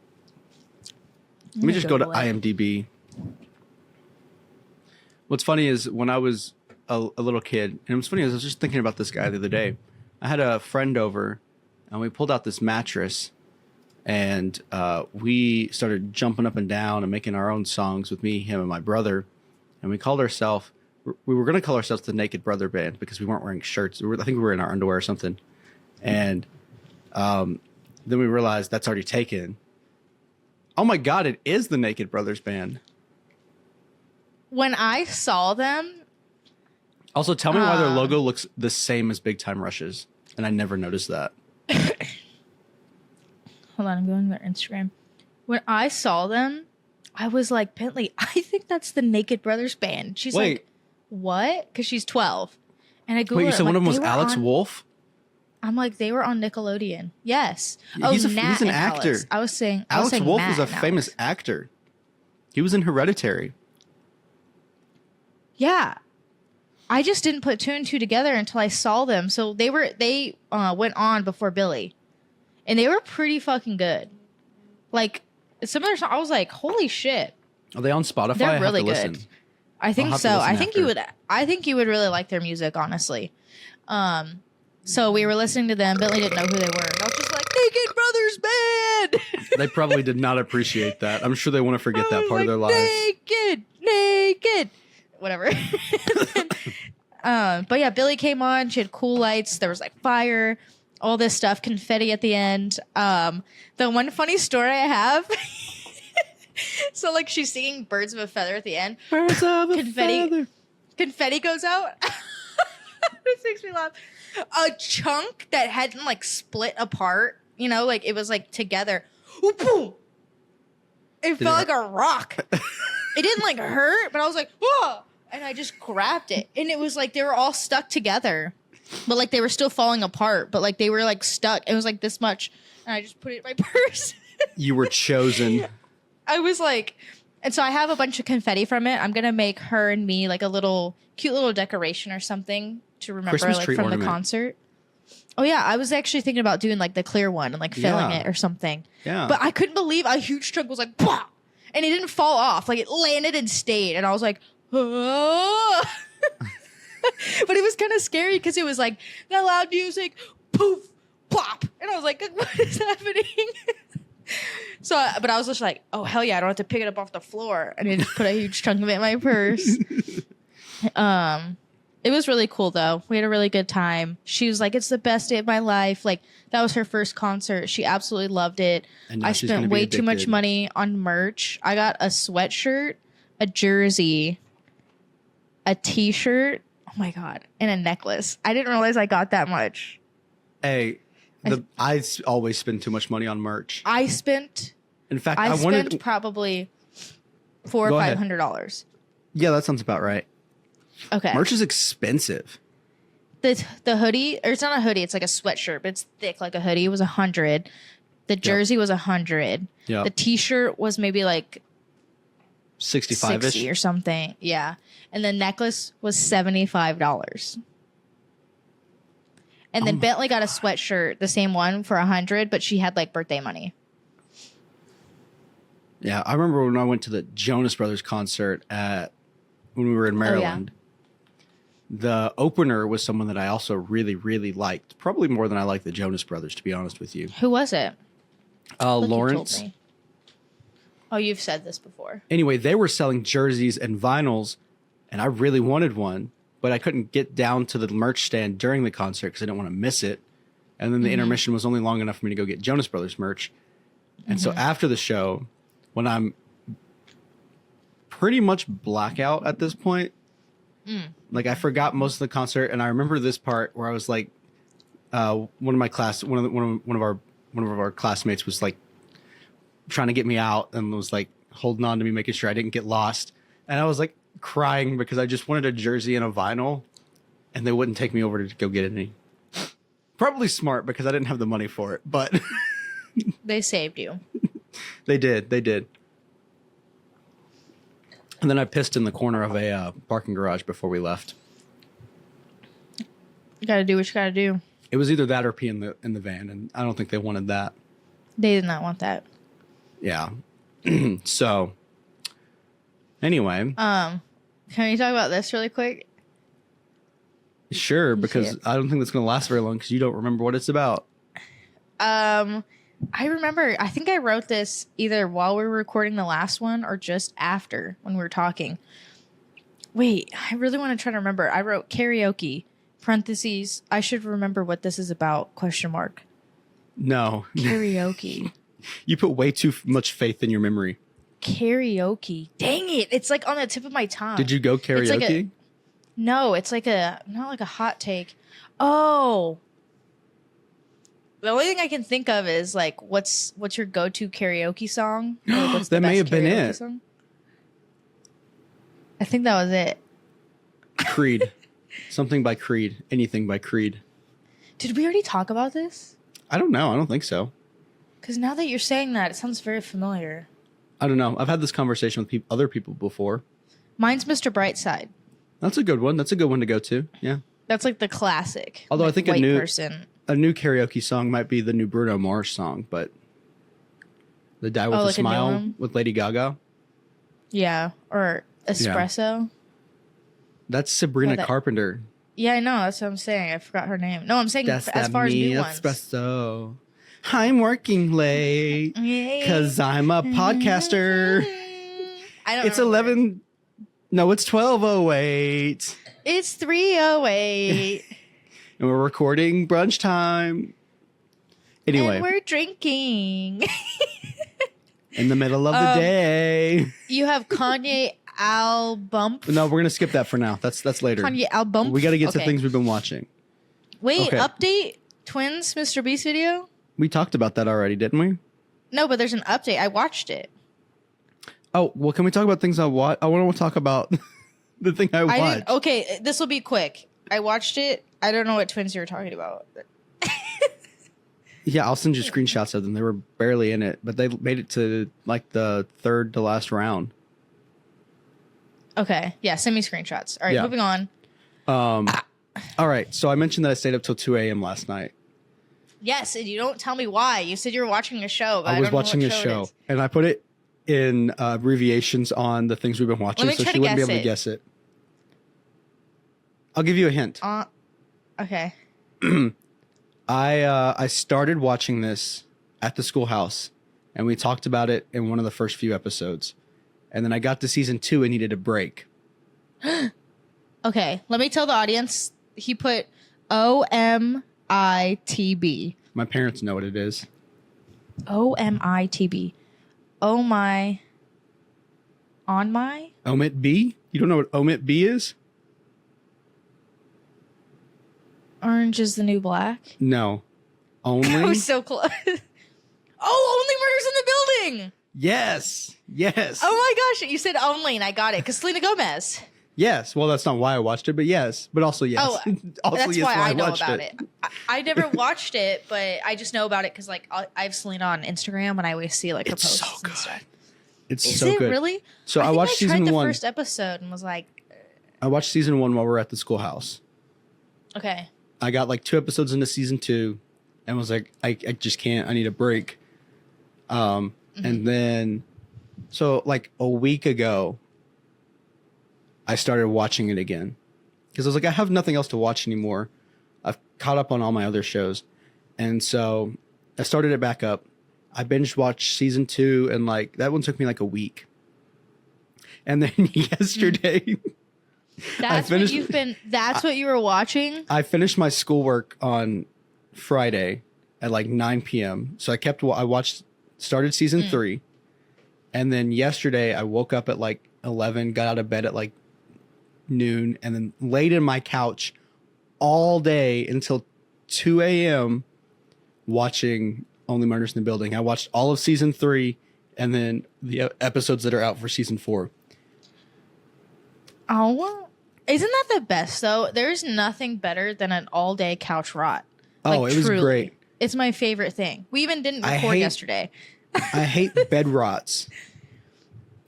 Speaker 5: Let me just go to IMDb. What's funny is when I was a little kid, and what's funny is I was just thinking about this guy the other day. I had a friend over, and we pulled out this mattress, and we started jumping up and down and making our own songs with me, him, and my brother. And we called ourselves, we were going to call ourselves the Naked Brother Band because we weren't wearing shirts. I think we were in our underwear or something. And then we realized that's already taken. Oh my God, it is the Naked Brothers Band.
Speaker 6: When I saw them.
Speaker 5: Also, tell me why their logo looks the same as Big Time Rush's. And I never noticed that.
Speaker 6: Hold on, I'm going to their Instagram. When I saw them, I was like, Bentley, I think that's the Naked Brothers Band. She's like, what? Because she's 12. And I Googled
Speaker 5: Wait, you
Speaker 6: it.
Speaker 5: said one of them was
Speaker 6: They were
Speaker 5: Alex
Speaker 6: on-
Speaker 5: Wolf?
Speaker 6: I'm like, they were on Nickelodeon. Yes.
Speaker 5: He's an
Speaker 6: Nat and
Speaker 5: actor.
Speaker 6: Alex. I was saying
Speaker 5: Alex Wolf
Speaker 6: Matt
Speaker 5: is a
Speaker 6: and Alex.
Speaker 5: famous actor. He was in Hereditary.
Speaker 6: Yeah. I just didn't put two and two together until I saw them. So they went on before Billy. And they were pretty fucking good. Like, some of their songs, I was like, holy shit.
Speaker 5: Are they on Spotify?
Speaker 6: They're
Speaker 5: I have
Speaker 6: really
Speaker 5: to
Speaker 6: good.
Speaker 5: listen.
Speaker 6: I think
Speaker 5: have to
Speaker 6: so.
Speaker 5: listen
Speaker 6: I think
Speaker 5: after.
Speaker 6: I think you would really like their music, honestly. So we were listening to them. Bentley didn't know who they were. And I was just like, Naked Brothers Band.
Speaker 5: They probably did not appreciate that. I'm sure they want to forget that
Speaker 6: I was
Speaker 5: part of their
Speaker 6: like,
Speaker 5: lives.
Speaker 6: Naked. Whatever. But yeah, Billy came on. She had cool lights. There was like fire, all this stuff, confetti at the end. The one funny story I have. So like she's singing "Birds of a Feather" at the end.
Speaker 5: Birds of a
Speaker 6: Confetti.
Speaker 5: feather.
Speaker 6: Confetti goes out. This makes me laugh. A chunk that hadn't like split apart, you know, like it was like together. Ooh, boom. It felt like a rock. It didn't like hurt, but I was like, whoa. And I just grabbed it. And it was like they were all stuck together. But like they were still falling apart. But like they were like stuck. It was like this much. And I just put it in my purse.
Speaker 5: You were chosen.
Speaker 6: I was like, and so I have a bunch of confetti from it. I'm going to make her and me like a little cute little decoration or something to remember
Speaker 5: Christmas
Speaker 6: like
Speaker 5: tree
Speaker 6: from
Speaker 5: ornament.
Speaker 6: the concert. Oh yeah, I was actually thinking about doing like the clear one and like filling
Speaker 5: Yeah.
Speaker 6: it or something.
Speaker 5: Yeah.
Speaker 6: But I couldn't believe a huge chunk was like, "Pwah!" And it didn't fall off. Like it landed and stayed. And I was like, oh. But it was kind of scary because it was like that loud music, poof, plop. And I was like, what is happening? So, but I was just like, oh, hell yeah, I don't have to pick it up off the floor. And I just put a huge chunk of it in my purse. It was really cool, though. We had a really good time. She was like, it's the best day of my life. Like, that was her first concert. She absolutely loved it.
Speaker 5: And now
Speaker 6: I
Speaker 5: she's gonna
Speaker 6: spent
Speaker 5: be
Speaker 6: way too much
Speaker 5: addicted.
Speaker 6: money on merch. I got a sweatshirt, a jersey, a t-shirt, oh my God, and a necklace. I didn't realize I got that much.
Speaker 5: Hey, I always spend too much money on merch.
Speaker 6: I spent
Speaker 5: In fact,
Speaker 6: I
Speaker 5: I
Speaker 6: spent
Speaker 5: wanted.
Speaker 6: probably $400 or
Speaker 5: Go ahead.
Speaker 6: $500.
Speaker 5: Yeah, that sounds about right.
Speaker 6: Okay.
Speaker 5: Merch is expensive.
Speaker 6: The hoodie, or it's not a hoodie, it's like a sweatshirt, but it's thick like a hoodie. It was 100. The jersey was 100.
Speaker 5: Yeah,
Speaker 6: The t-shirt was maybe like
Speaker 5: 65ish.
Speaker 6: 60 or something. Yeah. And the necklace was $75. And then Bentley got a sweatshirt, the same one for 100, but she had like birthday money.
Speaker 5: Yeah, I remember when I went to the Jonas Brothers concert when we were in Maryland. The opener was someone that I also really, really liked. Probably more than I like the Jonas Brothers, to be honest with you.
Speaker 6: Who was it? Look, you told
Speaker 5: Lawrence.
Speaker 6: me. Oh, you've said this before.
Speaker 5: Anyway, they were selling jerseys and vinyls, and I really wanted one, but I couldn't get down to the merch stand during the concert because I didn't want to miss it. And then the intermission was only long enough for me to go get Jonas Brothers merch. And so after the show, when I'm pretty much blackout at this point, like I forgot most of the concert, and I remember this part where I was like, one of our classmates was like trying to get me out and was like holding on to me, making sure I didn't get lost. And I was like crying because I just wanted a jersey and a vinyl. and they wouldn't take me over to go get any. Probably smart because I didn't have the money for it, but
Speaker 6: They saved you.
Speaker 5: they did. And then I pissed in the corner of a parking garage before we left.
Speaker 6: You gotta do what you gotta do.
Speaker 5: It was either that or pee in the van, and I don't think they wanted that.
Speaker 6: They did not want that.
Speaker 5: Yeah. So, anyway.
Speaker 6: Can we talk about this really quick?
Speaker 5: Sure, because I don't think that's going to last very long because you don't remember what it's about.
Speaker 6: I remember, I think I wrote this either while we were recording the last one or just after when we were talking. Wait, I really want to try to remember. I wrote karaoke, parentheses, I should remember what this is about, question mark.
Speaker 5: No.
Speaker 6: Karaoke.
Speaker 5: You put way too much faith in your memory.
Speaker 6: Karaoke. Dang it. It's like on the tip of my tongue.
Speaker 5: Did you go karaoke?
Speaker 6: No, it's like not like a hot take. Oh. The only thing I can think of is like, what's your go-to karaoke song? Or, like, what's the
Speaker 5: That may
Speaker 6: best
Speaker 5: have been
Speaker 6: karaoke
Speaker 5: it.
Speaker 6: song? I think that was it.
Speaker 5: Creed. Something by Creed. Anything by Creed.
Speaker 6: Did we already talk about this?
Speaker 5: I don't know. I don't think so.
Speaker 6: Because now that you're saying that, it sounds very familiar.
Speaker 5: I don't know. I've had this conversation with other people before.
Speaker 6: Mine's Mr. Brightside.
Speaker 5: That's a good one. That's a good one to go to. Yeah.
Speaker 6: That's like the classic.
Speaker 5: Although
Speaker 6: like,
Speaker 5: I think
Speaker 6: white
Speaker 5: a new karaoke song might be the new Bruno Mars song, but the Die with a
Speaker 6: like
Speaker 5: Smile with Lady Gaga.
Speaker 6: Yeah, or Espresso.
Speaker 5: That's Sabrina
Speaker 6: that-
Speaker 5: Carpenter.
Speaker 6: Yeah, I know. That's what I'm saying. I forgot her name. No, I'm saying
Speaker 5: That's
Speaker 6: as far as new ones.
Speaker 5: Espresso. I'm working late because I'm a podcaster.
Speaker 6: I don't.
Speaker 5: It's
Speaker 6: remember.
Speaker 5: 11. No, it's 12:08.
Speaker 6: It's 3:08.
Speaker 5: And we're recording brunch time. Anyway,
Speaker 6: And we're drinking.
Speaker 5: in the middle of the day.
Speaker 6: You have Kanye album.
Speaker 5: No, we're gonna skip that for now. That's later.
Speaker 6: Kanye album.
Speaker 5: We got to get to things we've been watching.
Speaker 6: Wait,
Speaker 5: Okay.
Speaker 6: update Twins Mr. Beast video?
Speaker 5: We talked about that already, didn't we?
Speaker 6: No, but there's an update. I watched it.
Speaker 5: Oh, well, can we talk about things I watched? I want to talk about the thing I watched.
Speaker 6: Okay, this will be quick. I watched it. I don't know what twins you were talking about.
Speaker 5: Yeah, I'll send you screenshots of them. They were barely in it, but they made it to like the third to last round.
Speaker 6: Okay, yeah, send me screenshots. All right,
Speaker 5: Yeah.
Speaker 6: moving on.
Speaker 5: All right, so I mentioned that I stayed up till 2 a.m. last night.
Speaker 6: Yes, and you don't tell me why. You said you were watching a show, but
Speaker 5: I
Speaker 6: I
Speaker 5: was
Speaker 6: don't know
Speaker 5: watching
Speaker 6: what
Speaker 5: a
Speaker 6: show it
Speaker 5: show,
Speaker 6: is.
Speaker 5: and I put it in abbreviations on the things we've been watching,
Speaker 6: Let me
Speaker 5: so
Speaker 6: try
Speaker 5: she
Speaker 6: to
Speaker 5: wouldn't be
Speaker 6: guess
Speaker 5: able to
Speaker 6: it.
Speaker 5: guess it. I'll give you a hint.
Speaker 6: Okay.
Speaker 5: I started watching this at the schoolhouse, and we talked about it in one of the first few episodes. And then I got to season 2 and needed a break.
Speaker 6: Okay, let me tell the audience. He put OMITB.
Speaker 5: My parents know what it is.
Speaker 6: OMITB. Oh my. On my?
Speaker 5: Omit B? You don't know what Omit B is?
Speaker 6: Orange is the new black.
Speaker 5: No.
Speaker 6: I
Speaker 5: Only?
Speaker 6: was so close. Oh, Only Murders in the Building.
Speaker 5: Yes. Yes.
Speaker 6: Oh my gosh, you said only and I got it because Selena Gomez.
Speaker 5: Yes. Well, that's not why I watched it, but yes. But also yes.
Speaker 6: Oh,
Speaker 5: also,
Speaker 6: that's
Speaker 5: yes,
Speaker 6: why I know
Speaker 5: watched
Speaker 6: about it. I never watched it, but I just know about it because like I have Selena on Instagram and I always see like her
Speaker 5: It's
Speaker 6: posts
Speaker 5: so
Speaker 6: and
Speaker 5: good.
Speaker 6: stuff.
Speaker 5: It's
Speaker 6: Is
Speaker 5: so
Speaker 6: it
Speaker 5: good.
Speaker 6: really?
Speaker 5: So I
Speaker 6: think
Speaker 5: watched
Speaker 6: tried
Speaker 5: season
Speaker 6: the
Speaker 5: 1.
Speaker 6: first episode and was like,
Speaker 5: I watched season 1 while we were at the schoolhouse.
Speaker 6: okay.
Speaker 5: I got like 2 episodes into season 2 and was like, I just can't. I need a break. And then, so like a week ago, I started watching it again because I was like, I have nothing else to watch anymore. I've caught up on all my other shows. And so I started it back up. I binge watched season 2 and like that one took me like a week. And then yesterday,
Speaker 6: That's
Speaker 5: finished-
Speaker 6: what you've been. That's what you were watching.
Speaker 5: I finished my schoolwork on Friday at like 9 p.m. So I started season 3. And then yesterday I woke up at like 11, got out of bed at like noon, and then laid in my couch all day until 2 a.m. watching Only Murders in the Building. I watched all of season 3 and then the episodes that are out for season 4.
Speaker 6: Oh, Isn't that the best though? There's nothing better than an all-day couch rot.
Speaker 5: Oh, it was
Speaker 6: truly.
Speaker 5: great.
Speaker 6: It's my favorite thing. We even didn't record yesterday.
Speaker 5: I hate bed rots,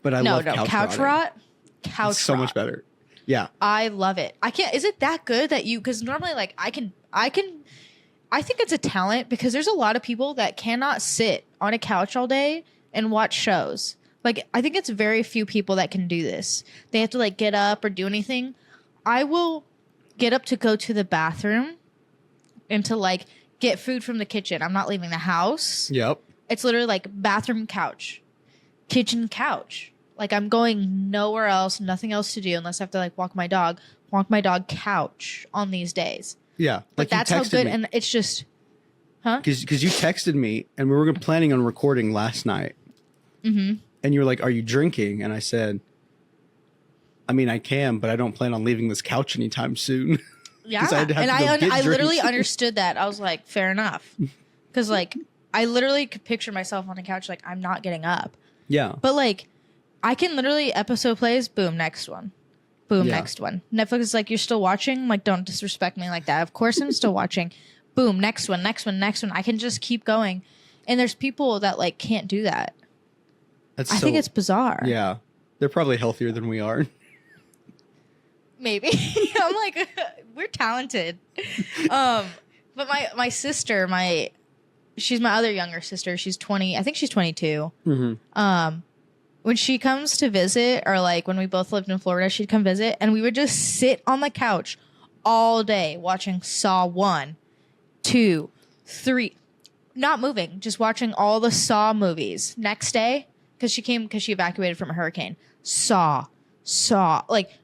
Speaker 5: but I love couch
Speaker 6: rot. Couch
Speaker 5: it's so
Speaker 6: rot.
Speaker 5: much better. Yeah,
Speaker 6: I love it. I can't. Is it that good that you? Because normally, like I think it's a talent because there's a lot of people that cannot sit on a couch all day and watch shows. Like I think it's very few people that can do this. They have to like get up or do anything. I will get up to go to the bathroom and to like get food from the kitchen. I'm not leaving the house.
Speaker 5: Yep.
Speaker 6: It's literally like bathroom couch, kitchen couch. Like I'm going nowhere else, nothing else to do unless I have to like walk my dog couch on these days.
Speaker 5: Yeah.
Speaker 6: But that's how good. And it's just,
Speaker 5: Because you texted me and we were planning on recording last night.
Speaker 6: Mm-hmm.
Speaker 5: And you were like, are you drinking? And I said, I mean, I can, but I don't plan on leaving this couch anytime soon.
Speaker 6: Yeah. I literally understood that. I was like, fair enough. Because like, I literally could picture myself on the couch, like, I'm not getting up.
Speaker 5: Yeah.
Speaker 6: But like, I can literally episode plays, boom, next one. Boom, next one. Netflix is like, you're still watching? Like, don't disrespect me like that. Of course I'm still watching. Boom, next one. I can just keep going. And there's people that like can't do that. I think it's bizarre.
Speaker 5: Yeah. They're probably healthier than we are.
Speaker 6: Maybe. I'm like, we're talented. But my sister, she's my other younger sister. She's 20. I think she's 22.
Speaker 5: Mm-hmm.
Speaker 6: When she comes to visit, or like when we both lived in Florida, she'd come visit and we would just sit on the couch all day watching Saw 1, 2, 3, not moving, just watching all the Saw movies. Next day, because she evacuated from a hurricane. Saw. Like,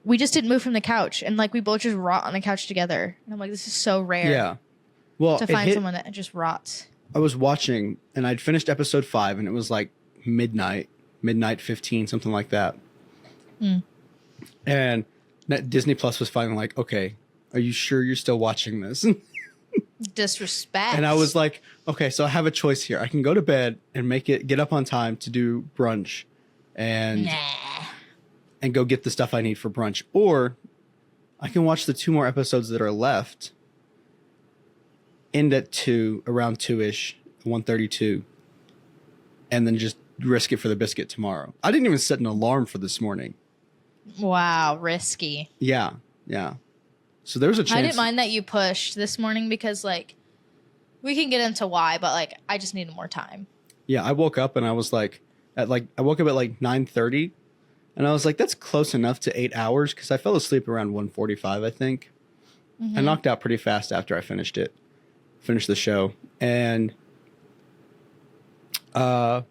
Speaker 6: we just didn't move from the couch, and like we both just rot on the couch together. And I'm like, this is so rare.
Speaker 5: Yeah. Well,
Speaker 6: to find someone that just rots.
Speaker 5: I was watching, and I'd finished episode 5, and it was like midnight 15, something like that. And Disney Plus was finally like, okay, are you sure you're still watching this?
Speaker 6: Disrespect.
Speaker 5: And I was like, okay, so I have a choice here. I can go to bed and get up on time to do brunch and go get the stuff I need for brunch. Or I can watch the 2 more episodes that are left, end at 2, around 2-ish, 1:32, and then just risk it for the biscuit tomorrow. I didn't even set an alarm for this morning.
Speaker 6: Wow, risky.
Speaker 5: Yeah. So there was a chance.
Speaker 6: I didn't mind that you pushed this morning because, like, we can get into why, but, like, I just needed more time.
Speaker 5: Yeah, I woke up and I was like, I woke up at like 9:30, and I was like, that's close enough to 8 hours because I fell asleep around 1:45, I think. I knocked out pretty fast after I finished the show. And, yeah,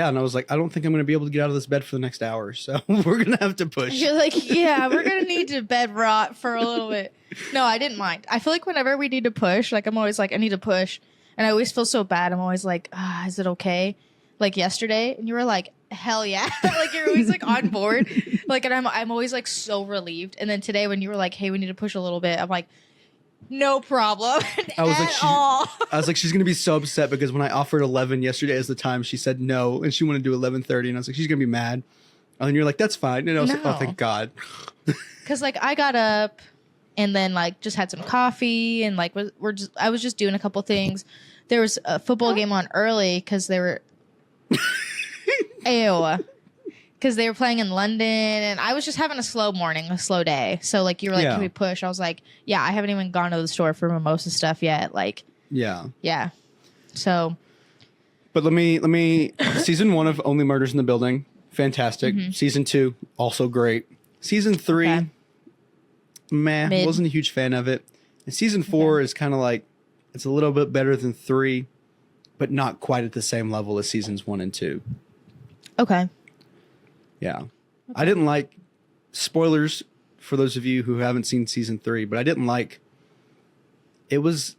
Speaker 5: and I was like, I don't think I'm going to be able to get out of this bed for the next hour, so we're going to have to push.
Speaker 6: You're like, yeah, we're going to need to bed rot for a little bit. No, I didn't mind. I feel like whenever we need to push, like, I'm always like, I need to push. And I always feel so bad. I'm always like, is it okay? Like yesterday, and you were like, hell yeah. Like, you're always like on board. Like, and I'm always like so relieved. And then today when you were like, hey, we need to push a little bit, I'm like, no problem.
Speaker 5: I was like, she's gonna be so upset because when I offered 11 yesterday as the time, she said no, and she wanted to do 11:30, and I was like, she's gonna be mad. And you're like, that's fine. And I was like, oh, thank God.
Speaker 6: Because like I got up and then like just had some coffee and like I was just doing a couple things. There was a football game on early because they were because they were playing in London, and I was just having a slow morning, a slow day. So like you were like, can we push? I was like, yeah, I haven't even gone to the store for mimosa stuff yet. Like, yeah. So,
Speaker 5: but let me. Season 1 of Only Murders in the Building, fantastic. Season 2, also great. Season 3, meh. Wasn't a huge fan of it. And season 4 is kind of like, it's a little bit better than 3, but not quite at the same level as seasons 1 and 2.
Speaker 6: Okay.
Speaker 5: Yeah. I didn't like, spoilers for those of you who haven't seen season 3, but I didn't like, they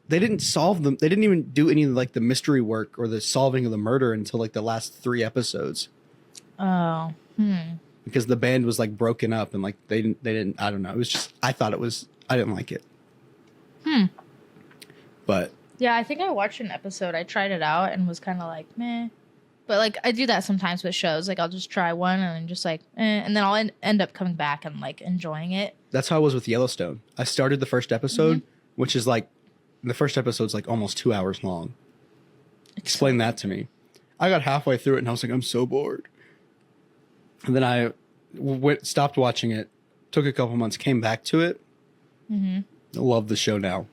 Speaker 5: didn't solve them. They didn't even do any like the mystery work or the solving of the murder until like the last 3 episodes.
Speaker 6: Oh.
Speaker 5: Because the band was like broken up and like they didn't, I don't know. It was just, I didn't like it. But.
Speaker 6: Yeah, I think I watched an episode. I tried it out and was kind of like, meh. But like I do that sometimes with shows. Like I'll just try one and then just like, and then I'll end up coming back and like enjoying it.
Speaker 5: That's how I was with Yellowstone. I started the first episode, which is like, the first episode's like almost 2 hours long. Explain that to me. I got halfway through it and I was like, I'm so bored. And then I stopped watching it, took a couple months, came back to it. I love the show now.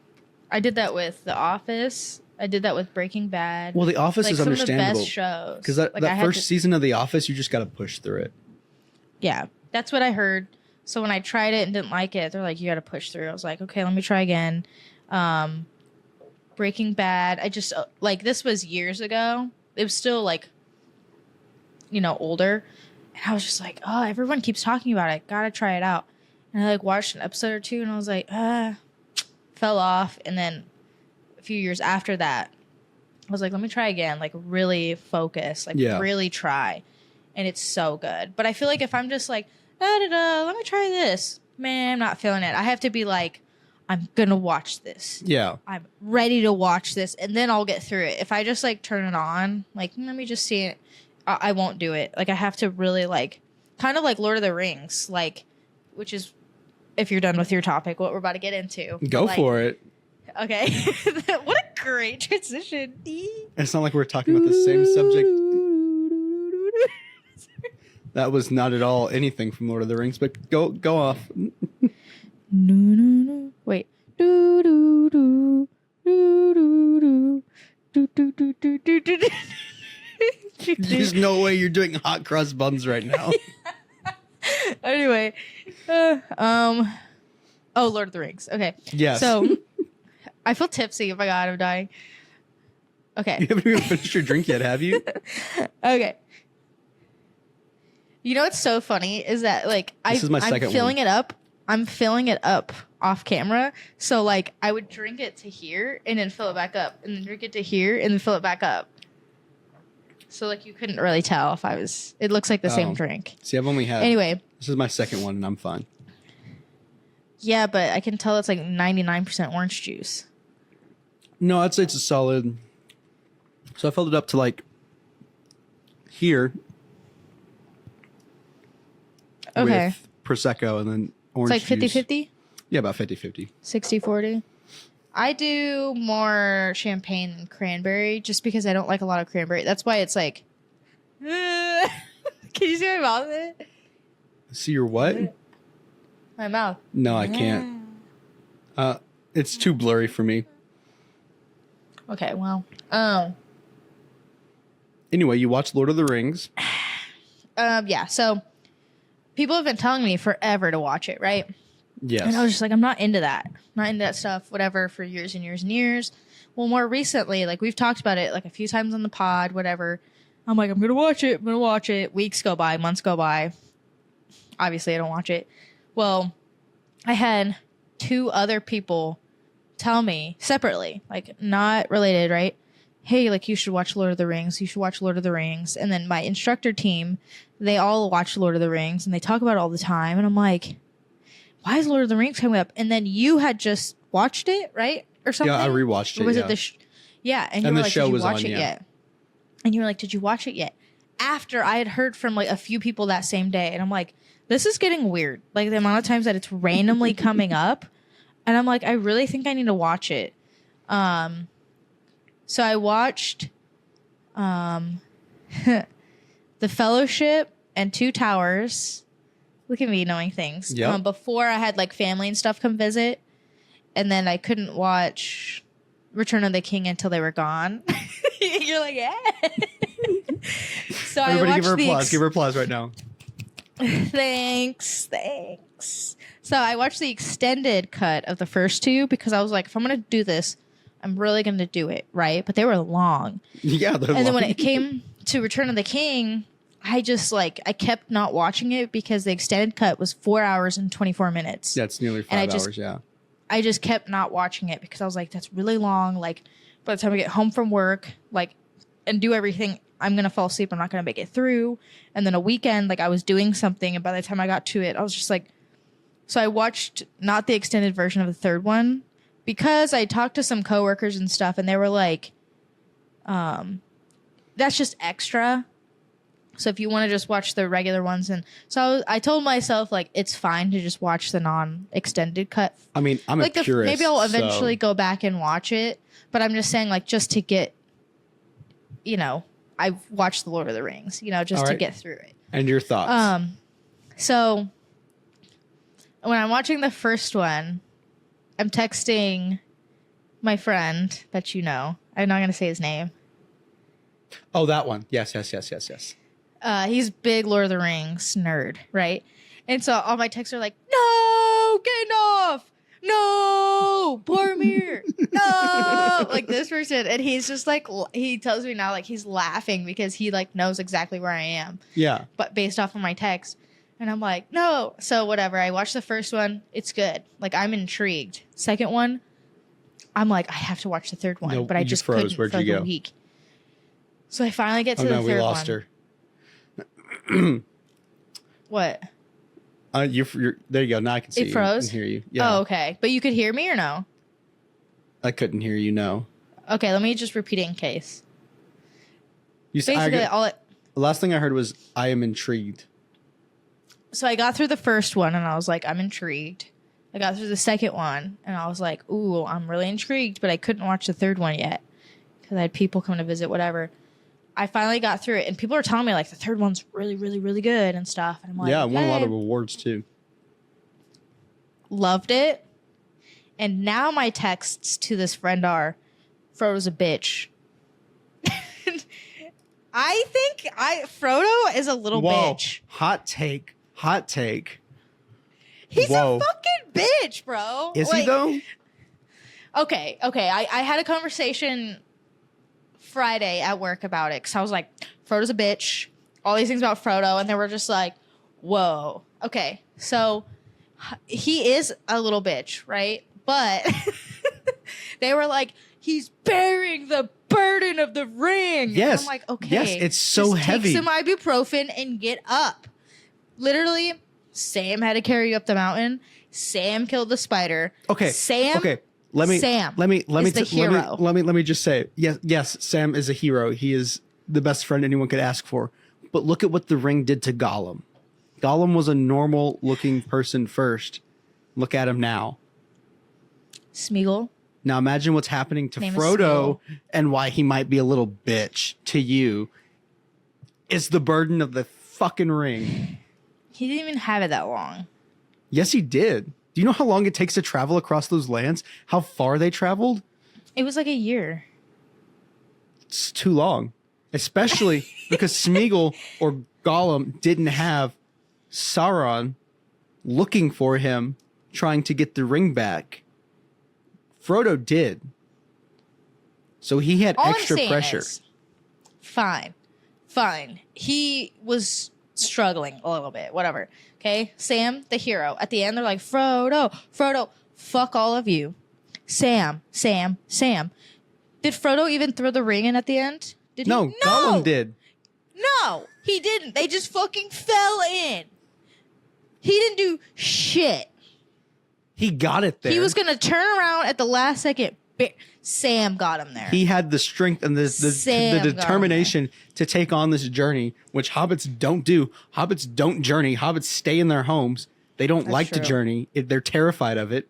Speaker 6: I did that with The Office. I did that with Breaking Bad.
Speaker 5: Well, The Office
Speaker 6: like,
Speaker 5: is
Speaker 6: some
Speaker 5: understandable.
Speaker 6: of the best shows.
Speaker 5: Because that first season of The Office, you just got to push through it.
Speaker 6: Yeah, that's what I heard. So when I tried it and didn't like it, they're like, you got to push through. I was like, okay, let me try again. Breaking Bad, I just, like, this was years ago. It was still, like, you know, older. And I was just like, oh, everyone keeps talking about it. Gotta try it out. And I, like, watched an episode or two, and I was like, fell off. And then a few years after that, I was like, let me try again. Like, really focus. Like, really try. And it's so good. But I feel like if I'm just like, let me try this. Man, I'm not feeling it. I have to be like, I'm going to watch this. Yeah. I'm ready to watch this. And then I'll get through it. If I just, like, turn it on, like, let me just see it. I won't do it. Like, I have to really, like, kind of like Lord of the Rings, like, which is, if you're done with your topic, what we're about to get into.
Speaker 5: Go for it.
Speaker 6: Okay. What a great transition.
Speaker 5: It's not like we're talking about the same subject. That was not at all anything from Lord of the Rings, but go off.
Speaker 6: No. Wait.
Speaker 5: There's no way you're doing hot cross buns right now.
Speaker 6: Anyway, Lord of the Rings. Okay.
Speaker 5: Yes.
Speaker 6: So I feel tipsy. Oh my God, I'm dying. Okay.
Speaker 5: You haven't even finished your drink yet, have you?
Speaker 6: Okay. You know what's so funny is that like I'm filling it up. I'm filling it up off camera. So like I would drink it to here and then fill it back up and then drink it to here and then fill it back up. So like you couldn't really tell if I was. It looks like the same drink.
Speaker 5: See, I've only had.
Speaker 6: Anyway,
Speaker 5: this is my second one and I'm fine.
Speaker 6: Yeah, but I can tell it's like 99% orange juice.
Speaker 5: No, I'd say it's a solid. So I filled it up to like here.
Speaker 6: Okay.
Speaker 5: With Prosecco and then orange
Speaker 6: juice. It's like 50-50?
Speaker 5: Yeah, about 50-50.
Speaker 6: 60-40. I do more champagne than cranberry just because I don't like a lot of cranberry. That's why it's like... Can you see my mouth in it?
Speaker 5: See your what?
Speaker 6: My mouth.
Speaker 5: No, I can't. It's too blurry for me.
Speaker 6: Okay, well.
Speaker 5: Anyway, you watch Lord of the Rings.
Speaker 6: Yeah, so... People have been telling me forever to watch it, right?
Speaker 5: Yes.
Speaker 6: And I was just like, I'm not into that. Not into that stuff, whatever, for years and years and years. Well, more recently, like, we've talked about it, like, a few times on the pod, whatever. I'm like, I'm going to watch it. I'm going to watch it. Weeks go by. Months go by. Obviously, I don't watch it. Well, I had 2 other people tell me separately, like, not related, right? Hey, like, you should watch Lord of the Rings. You should watch Lord of the Rings. And then my instructor team, they all watch Lord of the Rings and they talk about it all the time. And I'm like, why is Lord of the Rings coming up? And then you had just watched it, right? Or something?
Speaker 5: Yeah, I rewatched it.
Speaker 6: Or was it the yeah. And you were like, did you watch it yet? And you were like, did you watch it yet? After I had heard from like a few people that same day. And I'm like, this is getting weird. Like the amount of times that it's randomly coming up. And I'm like, I really think I need to watch it. So I watched The Fellowship and Two Towers. Look at me knowing things.
Speaker 5: Yep.
Speaker 6: Before I had like family and stuff come visit. And then I couldn't watch Return of the King until they were gone. You're like, yeah. So
Speaker 5: everybody
Speaker 6: I watched
Speaker 5: give her applause. Give her applause right now.
Speaker 6: Thanks. So I watched the extended cut of the first 2 because I was like, if I'm going to do this, I'm really going to do it, right? But they were long.
Speaker 5: Yeah, they're long.
Speaker 6: And then when it came to Return of the King, I just like, I kept not watching it because the extended cut was 4 hours and 24 minutes.
Speaker 5: Yeah, it's nearly 5 hours, yeah.
Speaker 6: I just kept not watching it because I was like, that's really long. Like, by the time I get home from work, like, and do everything, I'm going to fall asleep. I'm not going to make it through. And then a weekend, like, I was doing something, and by the time I got to it, I was just like, so I watched not the extended version of the third one because I talked to some coworkers and stuff, and they were like, that's just extra. So if you want to just watch the regular ones, and so I told myself like it's fine to just watch the non-extended cut.
Speaker 5: I mean, I'm
Speaker 6: like
Speaker 5: a purist.
Speaker 6: Maybe I'll eventually go back and watch it, but I'm just saying like just to get, I've watched the Lord of the Rings, just to get through it.
Speaker 5: And your thoughts?
Speaker 6: So when I'm watching the first one, I'm texting my friend that I'm not going to say his name.
Speaker 5: Oh, that one. Yes.
Speaker 6: He's big Lord of the Rings nerd, right? And so all my texts are like, no, Gandalf, no, Boromir, no, like this person. And he's just like, he tells me now, like he's laughing because he like knows exactly where I am.
Speaker 5: Yeah.
Speaker 6: But based off of my text. And I'm like, no. So whatever. I watched the first one. It's good. Like I'm intrigued. Second one, I'm like, I have to watch the third one.
Speaker 5: No,
Speaker 6: but I just
Speaker 5: froze.
Speaker 6: couldn't
Speaker 5: Where'd
Speaker 6: for like
Speaker 5: you
Speaker 6: a
Speaker 5: go?
Speaker 6: week. So I finally get to the third one.
Speaker 5: We lost her.
Speaker 6: What?
Speaker 5: You're there. You go. Now I can see
Speaker 6: It froze?
Speaker 5: you. I can hear you. Yeah.
Speaker 6: Oh, okay. But you could hear me or no?
Speaker 5: I couldn't hear you. No.
Speaker 6: Okay, let me just repeat it in case.
Speaker 5: You said,
Speaker 6: Basically,
Speaker 5: the last thing I heard was, I am intrigued.
Speaker 6: So I got through the first one and I was like, I'm intrigued. I got through the second one and I was like, ooh, I'm really intrigued, but I couldn't watch the third one yet because I had people come to visit, whatever. I finally got through it and people are telling me like the third one's really, really, really good and stuff. And I'm like,
Speaker 5: yeah, it won a lot
Speaker 6: okay.
Speaker 5: of awards too.
Speaker 6: Loved it. And now my texts to this friend are, Frodo's a bitch. I think Frodo is a little bitch.
Speaker 5: Hot take.
Speaker 6: He's a fucking bitch, bro.
Speaker 5: Is he though?
Speaker 6: Okay. I had a conversation Friday at work about it because I was like, Frodo's a bitch. All these things about Frodo, and they were just like, whoa. Okay, so he is a little bitch, right? But they were like, he's bearing the burden of the ring.
Speaker 5: Yes.
Speaker 6: And I'm like, okay.
Speaker 5: Yes, it's so
Speaker 6: just
Speaker 5: heavy.
Speaker 6: Take some ibuprofen and get up. Literally, Sam had to carry you up the mountain. Sam killed the spider.
Speaker 5: Okay.
Speaker 6: Sam.
Speaker 5: Okay. Let me just say, yes, Sam is a hero. He is the best friend anyone could ask for. But look at what the ring did to Gollum. Gollum was a normal looking person first. Look at him now.
Speaker 6: Smeagol.
Speaker 5: Now imagine what's happening to
Speaker 6: Name is
Speaker 5: Frodo
Speaker 6: Smeagol.
Speaker 5: and why he might be a little bitch to you. It's the burden of the fucking ring.
Speaker 6: He didn't even have it that long.
Speaker 5: Yes, he did. Do you know how long it takes to travel across those lands? How far they traveled?
Speaker 6: It was like a year.
Speaker 5: It's too long. Especially because Smeagol or Gollum didn't have Sauron looking for him, trying to get the ring back. Frodo did. So he had
Speaker 6: All
Speaker 5: extra
Speaker 6: I'm saying
Speaker 5: pressure.
Speaker 6: is, fine. He was struggling a little bit, whatever. Okay, Sam, the hero. At the end, they're like, Frodo, fuck all of you. Sam. Did Frodo even throw the ring in at the end? Did
Speaker 5: No,
Speaker 6: he?
Speaker 5: Gollum did.
Speaker 6: No, he didn't. They just fucking fell in. He didn't do shit.
Speaker 5: He got it there.
Speaker 6: He was going to turn around at the last second. Sam got him there.
Speaker 5: He had the strength and the
Speaker 6: Sam got him
Speaker 5: determination to take on this journey, which hobbits don't do. Hobbits don't journey. Hobbits stay in their homes. They don't like to
Speaker 6: true.
Speaker 5: journey. They're terrified of it.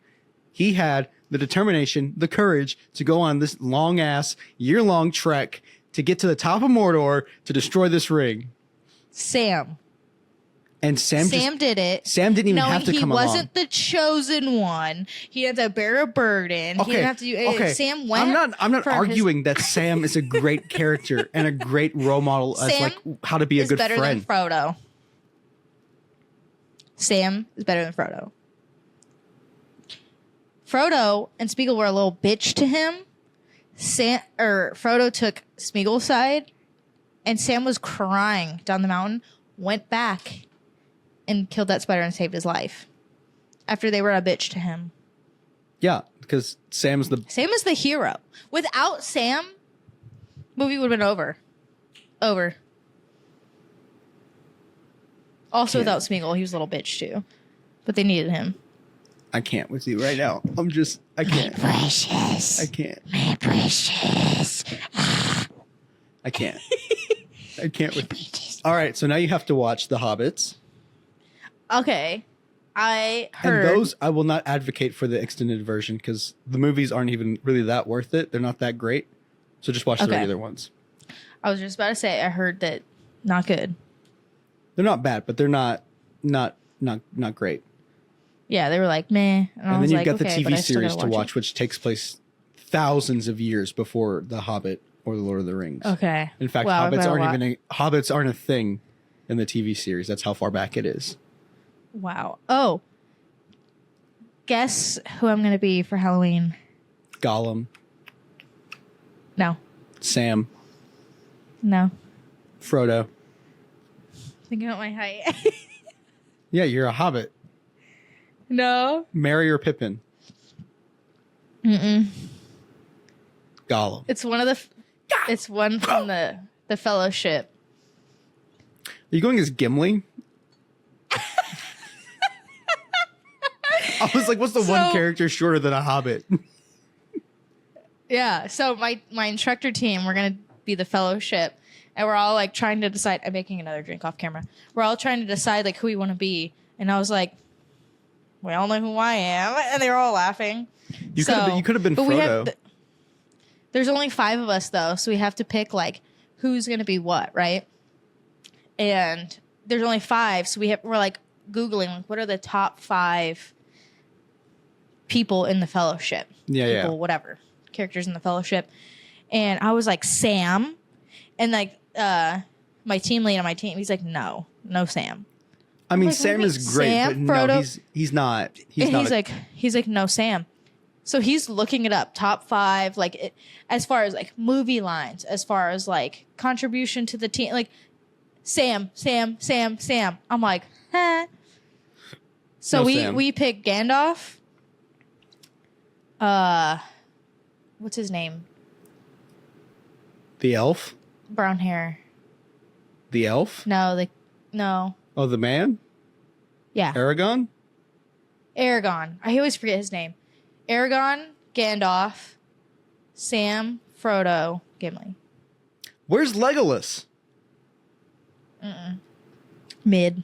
Speaker 5: He had the determination, the courage to go on this long-ass, year-long trek to get to the top of Mordor to destroy this ring.
Speaker 6: Sam.
Speaker 5: And Sam
Speaker 6: did it.
Speaker 5: Sam didn't even have to come along.
Speaker 6: He wasn't the chosen one. He had to bear a burden. He didn't have to do it.
Speaker 5: Okay.
Speaker 6: Sam went.
Speaker 5: I'm not arguing that Sam is a great character and a great role model as like how to be a good
Speaker 6: better
Speaker 5: friend.
Speaker 6: than Frodo. Sam is better than Frodo. Frodo and Smeagol were a little bitch to him. Frodo took Smeagol's side, and Sam was crying down the mountain. Went back and killed that spider and saved his life after they were a bitch to him.
Speaker 5: Yeah, because Sam is the
Speaker 6: hero. Without Sam, movie would have been over. Also, without Smeagol, he was a little bitch too, but they needed him.
Speaker 5: I can't with you right now. I can't.
Speaker 6: My precious.
Speaker 5: I can't.
Speaker 6: My precious.
Speaker 5: I can't. I can't with. All right, so now you have to watch The Hobbits.
Speaker 6: Okay. I heard.
Speaker 5: And those, I will not advocate for the extended version because the movies aren't even really that worth it. They're not that great. So just watch the regular ones.
Speaker 6: I was just about to say, I heard that not good.
Speaker 5: They're not bad, but they're not great.
Speaker 6: Yeah, they were like, meh.
Speaker 5: And then you've got the TV series to watch, which takes place thousands of years before The Hobbit or The Lord of the Rings.
Speaker 6: Okay.
Speaker 5: In fact,
Speaker 6: Well,
Speaker 5: hobbits aren't a thing in the TV series. That's how far back it is.
Speaker 6: Wow. Oh. Guess who I'm going to be for Halloween?
Speaker 5: Gollum.
Speaker 6: No.
Speaker 5: Sam.
Speaker 6: No.
Speaker 5: Frodo.
Speaker 6: Thinking about my height.
Speaker 5: Yeah, you're a hobbit.
Speaker 6: No.
Speaker 5: Merry or Pippin?
Speaker 6: Mm-mm.
Speaker 5: Gollum.
Speaker 6: It's one of the... It's one from the Fellowship.
Speaker 5: Are you going as Gimli? I was like, what's the one character shorter than a hobbit?
Speaker 6: Yeah. So my instructor team, we're going to be the Fellowship. And we're all like trying to decide. I'm making another drink off camera. We're all trying to decide like who we want to be. And I was like, we all know who I am. And they were all laughing.
Speaker 5: You could have been Frodo.
Speaker 6: There's only 5 of us though. So we have to pick like who's going to be what, right? And there's only 5. So we're like Googling like what are the top 5 people in the Fellowship. People, whatever. Characters in the Fellowship. And I was like, Sam. And like my team lead on my team, he's like, no Sam.
Speaker 5: I mean,
Speaker 6: like,
Speaker 5: Sam is great,
Speaker 6: Sam,
Speaker 5: but
Speaker 6: Frodo?
Speaker 5: no, he's not.
Speaker 6: He's like, no Sam. So he's looking it up, top 5, like as far as like movie lines, as far as like contribution to the team, like Sam. I'm like, huh. So we picked Gandalf. What's his name?
Speaker 5: The elf?
Speaker 6: Brown hair.
Speaker 5: The elf?
Speaker 6: No.
Speaker 5: Oh, the man?
Speaker 6: Yeah.
Speaker 5: Aragon?
Speaker 6: I always forget his name. Aragon, Gandalf, Sam, Frodo, Gimli.
Speaker 5: Where's Legolas?
Speaker 6: Mid.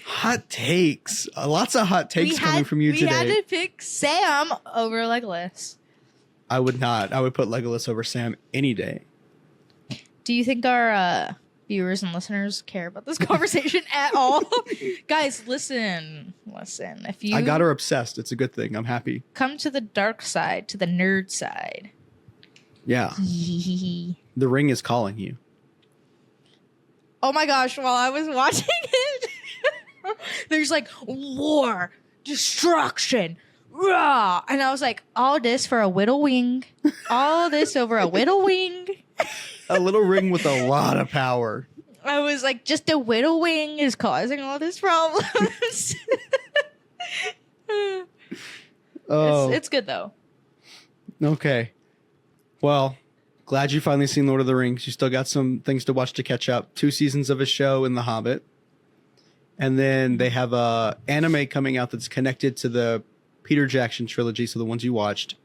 Speaker 5: Hot takes. Lots of hot takes coming from you today.
Speaker 6: We had to pick Sam over Legolas.
Speaker 5: I would not. I would put Legolas over Sam any day.
Speaker 6: Do you think our viewers and listeners care about this conversation at all? Guys, listen. If you
Speaker 5: I got her obsessed. It's a good thing. I'm happy.
Speaker 6: come to the dark side, to the nerd side.
Speaker 5: Yeah. The Ring is calling you.
Speaker 6: Oh my gosh, while I was watching it, there's like war, destruction, rah. And I was like, all this for a whittle wing. All this over a whittle wing.
Speaker 5: A little ring with a lot of power.
Speaker 6: I was like, just a whittle wing is causing all this problems.
Speaker 5: Oh,
Speaker 6: It's good though.
Speaker 5: okay. Well, glad you finally seen Lord of the Rings. You still got some things to watch to catch up. 2 seasons of a show in The Hobbit. And then they have a anime coming out that's connected to the Peter Jackson trilogy, so the ones you watched.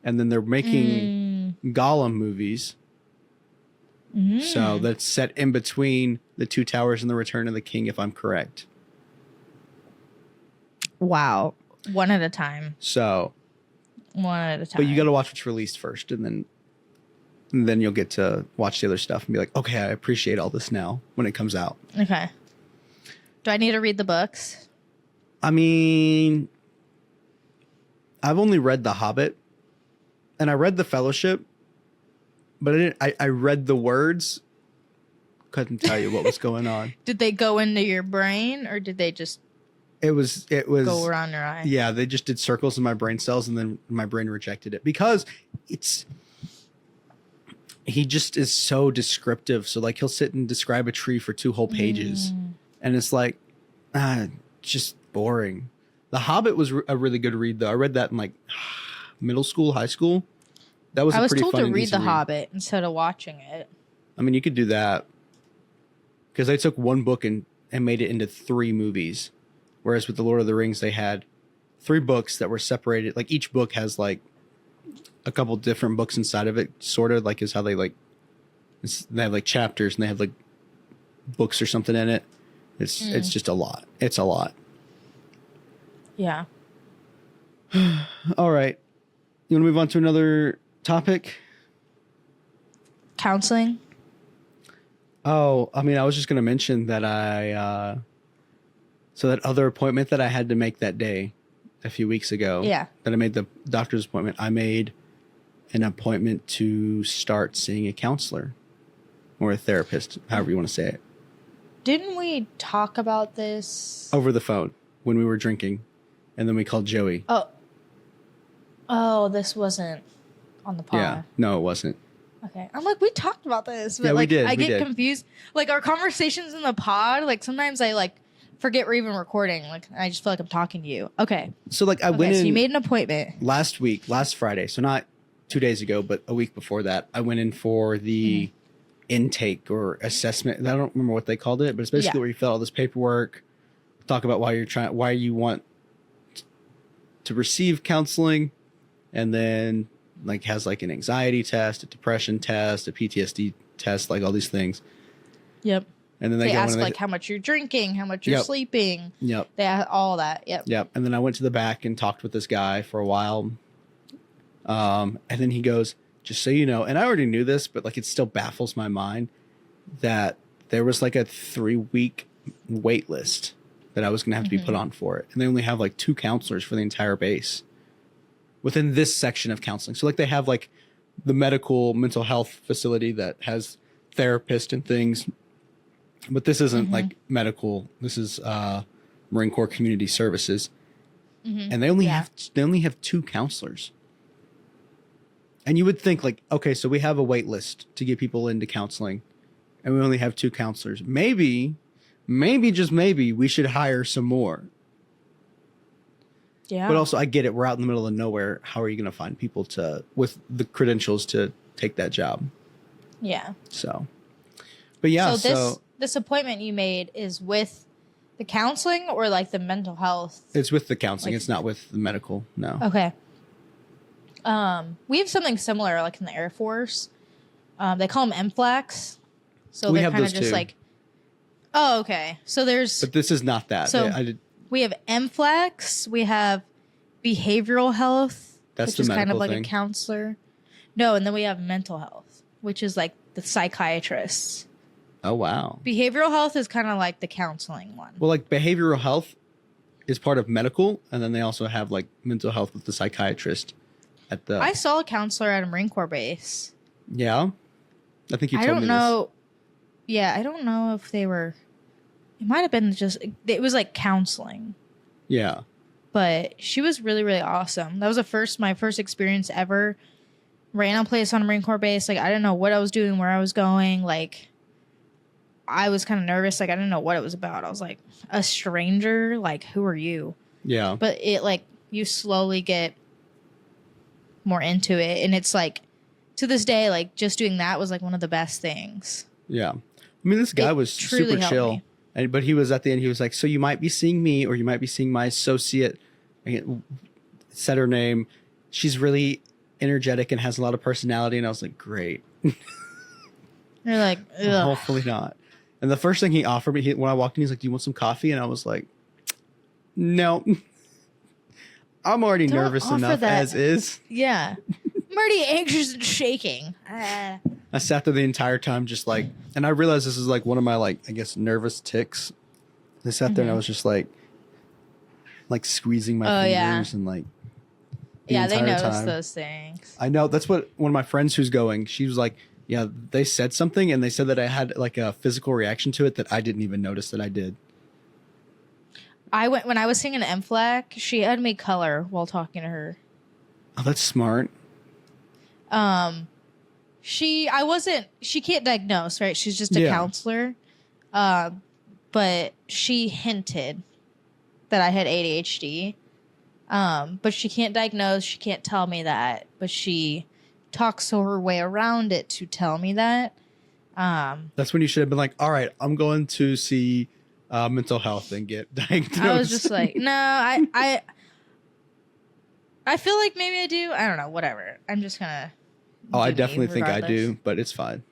Speaker 5: And then they're making Gollum movies. So that's set in between The Two Towers and The Return of the King, if I'm correct.
Speaker 6: Wow. One at a time.
Speaker 5: So,
Speaker 6: One at a time.
Speaker 5: but you got to watch what's released first, and then you'll get to watch the other stuff and be like, okay, I appreciate all this now when it comes out.
Speaker 6: Okay. Do I need to read the books?
Speaker 5: I mean, I've only read The Hobbit, and I read The Fellowship, but I read the words. Couldn't tell you what was going on.
Speaker 6: Did they go into your brain, or did they just
Speaker 5: It was
Speaker 6: go around your eye?
Speaker 5: Yeah, they just did circles in my brain cells, and then my brain rejected it because he just is so descriptive. So like he'll sit and describe a tree for 2 whole pages, and it's like just boring. The Hobbit was a really good read though. I read that in like middle school, high school. That was
Speaker 6: I
Speaker 5: a
Speaker 6: was
Speaker 5: pretty
Speaker 6: told
Speaker 5: fun
Speaker 6: to
Speaker 5: and
Speaker 6: read
Speaker 5: easy
Speaker 6: The Hobbit instead of watching it.
Speaker 5: I mean, you could do that because they took one book and made it into 3 movies. Whereas with The Lord of the Rings, they had 3 books that were separated. Like each book has like a couple different books inside of it, sort of like is how they like. They have like chapters and they have like books or something in it. It's just a lot. It's a lot.
Speaker 6: Yeah.
Speaker 5: All right. You want to move on to another topic?
Speaker 6: Counseling.
Speaker 5: Oh, I mean, I was just going to mention that so that other appointment that I had to make that day a few weeks ago.
Speaker 6: Yeah.
Speaker 5: That I made the doctor's appointment. I made an appointment to start seeing a counselor or a therapist, however you want to say it.
Speaker 6: Didn't we talk about this?
Speaker 5: Over the phone when we were drinking. And then we called Joey.
Speaker 6: Oh, this wasn't on the pod.
Speaker 5: Yeah. No, it wasn't.
Speaker 6: Okay. I'm like, we talked about this. But
Speaker 5: Yeah, we
Speaker 6: like,
Speaker 5: did.
Speaker 6: I
Speaker 5: We
Speaker 6: get
Speaker 5: did.
Speaker 6: confused. Like, our conversations in the pod, like, sometimes I, like, forget we're even recording. Like, I just feel like I'm talking to you. Okay.
Speaker 5: So, like, I went
Speaker 6: So
Speaker 5: in
Speaker 6: you made an appointment.
Speaker 5: last Friday. So, not 2 days ago, but a week before that. I went in for the intake or assessment. I don't remember what they called it, but it's basically where you fill out all this paperwork, talk about why you want to receive counseling, and then like has like an anxiety test, a depression test, a PTSD test, like all these things.
Speaker 6: Yep.
Speaker 5: And then
Speaker 6: They
Speaker 5: go
Speaker 6: ask
Speaker 5: in and
Speaker 6: like how much you're drinking, how much you're
Speaker 5: Yep.
Speaker 6: sleeping.
Speaker 5: Yep.
Speaker 6: They ask all that. Yep.
Speaker 5: Yep. And then I went to the back and talked with this guy for a while. And then he goes, just so you know, and I already knew this, but like it still baffles my mind that there was like a 3-week wait list that I was going to have to be put on for it. And they only have like 2 counselors for the entire base within this section of counseling. So like they have like the medical mental health facility that has therapists and things, but this isn't like medical. This is Marine Corps Community Services. And they only have 2 counselors. And you would think like, okay, so we have a wait list to get people into counseling and we only have 2 counselors. Maybe just maybe we should hire some more.
Speaker 6: Yeah.
Speaker 5: But also I get it. We're out in the middle of nowhere. How are you going to find people with the credentials to take that job?
Speaker 6: Yeah.
Speaker 5: So, but yeah,
Speaker 6: So this appointment you made is with the counseling or like the mental health?
Speaker 5: it's with the counseling. It's not with the medical. No.
Speaker 6: Okay. We have something similar, like in the Air Force. They call them MFLACs. So
Speaker 5: We
Speaker 6: they're
Speaker 5: have
Speaker 6: kind of
Speaker 5: those
Speaker 6: just
Speaker 5: too.
Speaker 6: like, oh, okay. So
Speaker 5: But this is not that.
Speaker 6: So we have MFLACs. We have behavioral health,
Speaker 5: That's
Speaker 6: which
Speaker 5: the
Speaker 6: is kind of
Speaker 5: medical
Speaker 6: like
Speaker 5: thing.
Speaker 6: a counselor. No, and then we have mental health, which is like the psychiatrists.
Speaker 5: Oh, wow.
Speaker 6: Behavioral health is kind of like the counseling one.
Speaker 5: Well, like behavioral health is part of medical. And then they also have like mental health with the psychiatrist at the.
Speaker 6: I saw a counselor at a Marine Corps base.
Speaker 5: Yeah. I think you told
Speaker 6: I
Speaker 5: me
Speaker 6: don't know. Yeah, I don't know if they were. It might have been just. It was like counseling,
Speaker 5: this. Yeah.
Speaker 6: but she was really, really awesome. That was my first experience ever. Random place on a Marine Corps base. Like I didn't know what I was doing, where I was going. Like I was kind of nervous. Like I didn't know what it was about. I was like a stranger. Like who are you?
Speaker 5: Yeah.
Speaker 6: But it like you slowly get more into it, and it's like to this day, like just doing that was like one of the best things.
Speaker 5: Yeah. I mean, this guy
Speaker 6: It
Speaker 5: was
Speaker 6: truly
Speaker 5: super
Speaker 6: helped
Speaker 5: chill.
Speaker 6: me.
Speaker 5: But he was at the end, he was like, so you might be seeing me or you might be seeing my associate. Said her name. She's really energetic and has a lot of personality. And I was like, great.
Speaker 6: You're like, ugh.
Speaker 5: Hopefully not. And the first thing he offered me when I walked in, he's like, do you want some coffee? And I was like, no. I'm already
Speaker 6: Don't
Speaker 5: nervous
Speaker 6: offer
Speaker 5: enough
Speaker 6: that.
Speaker 5: as is.
Speaker 6: Yeah. I'm already anxious and shaking.
Speaker 5: I sat there the entire time just like, and I realized this is like one of my like, I guess, nervous tics. I sat there and I was just like squeezing my fingers and like, the
Speaker 6: Yeah, they
Speaker 5: entire
Speaker 6: notice
Speaker 5: time.
Speaker 6: those things.
Speaker 5: I know. That's what one of my friends who's going, she was like, yeah, they said something and they said that I had like a physical reaction to it that I didn't even notice that I did.
Speaker 6: When I was singing MFLAC, she had me color while talking to her.
Speaker 5: Oh, that's smart.
Speaker 6: She can't diagnose, right? She's just a
Speaker 5: Yeah.
Speaker 6: counselor. But she hinted that I had ADHD. But she can't diagnose, she can't tell me that, but she talks her way around it to tell me that.
Speaker 5: That's when you should have been like, all right, I'm going to see mental health and get diagnosed.
Speaker 6: I was just like, no, I feel like maybe I do. I don't know. Whatever. I'm just gonna.
Speaker 5: Oh, I
Speaker 6: do me
Speaker 5: definitely think I
Speaker 6: regardless.
Speaker 5: do, but it's fine.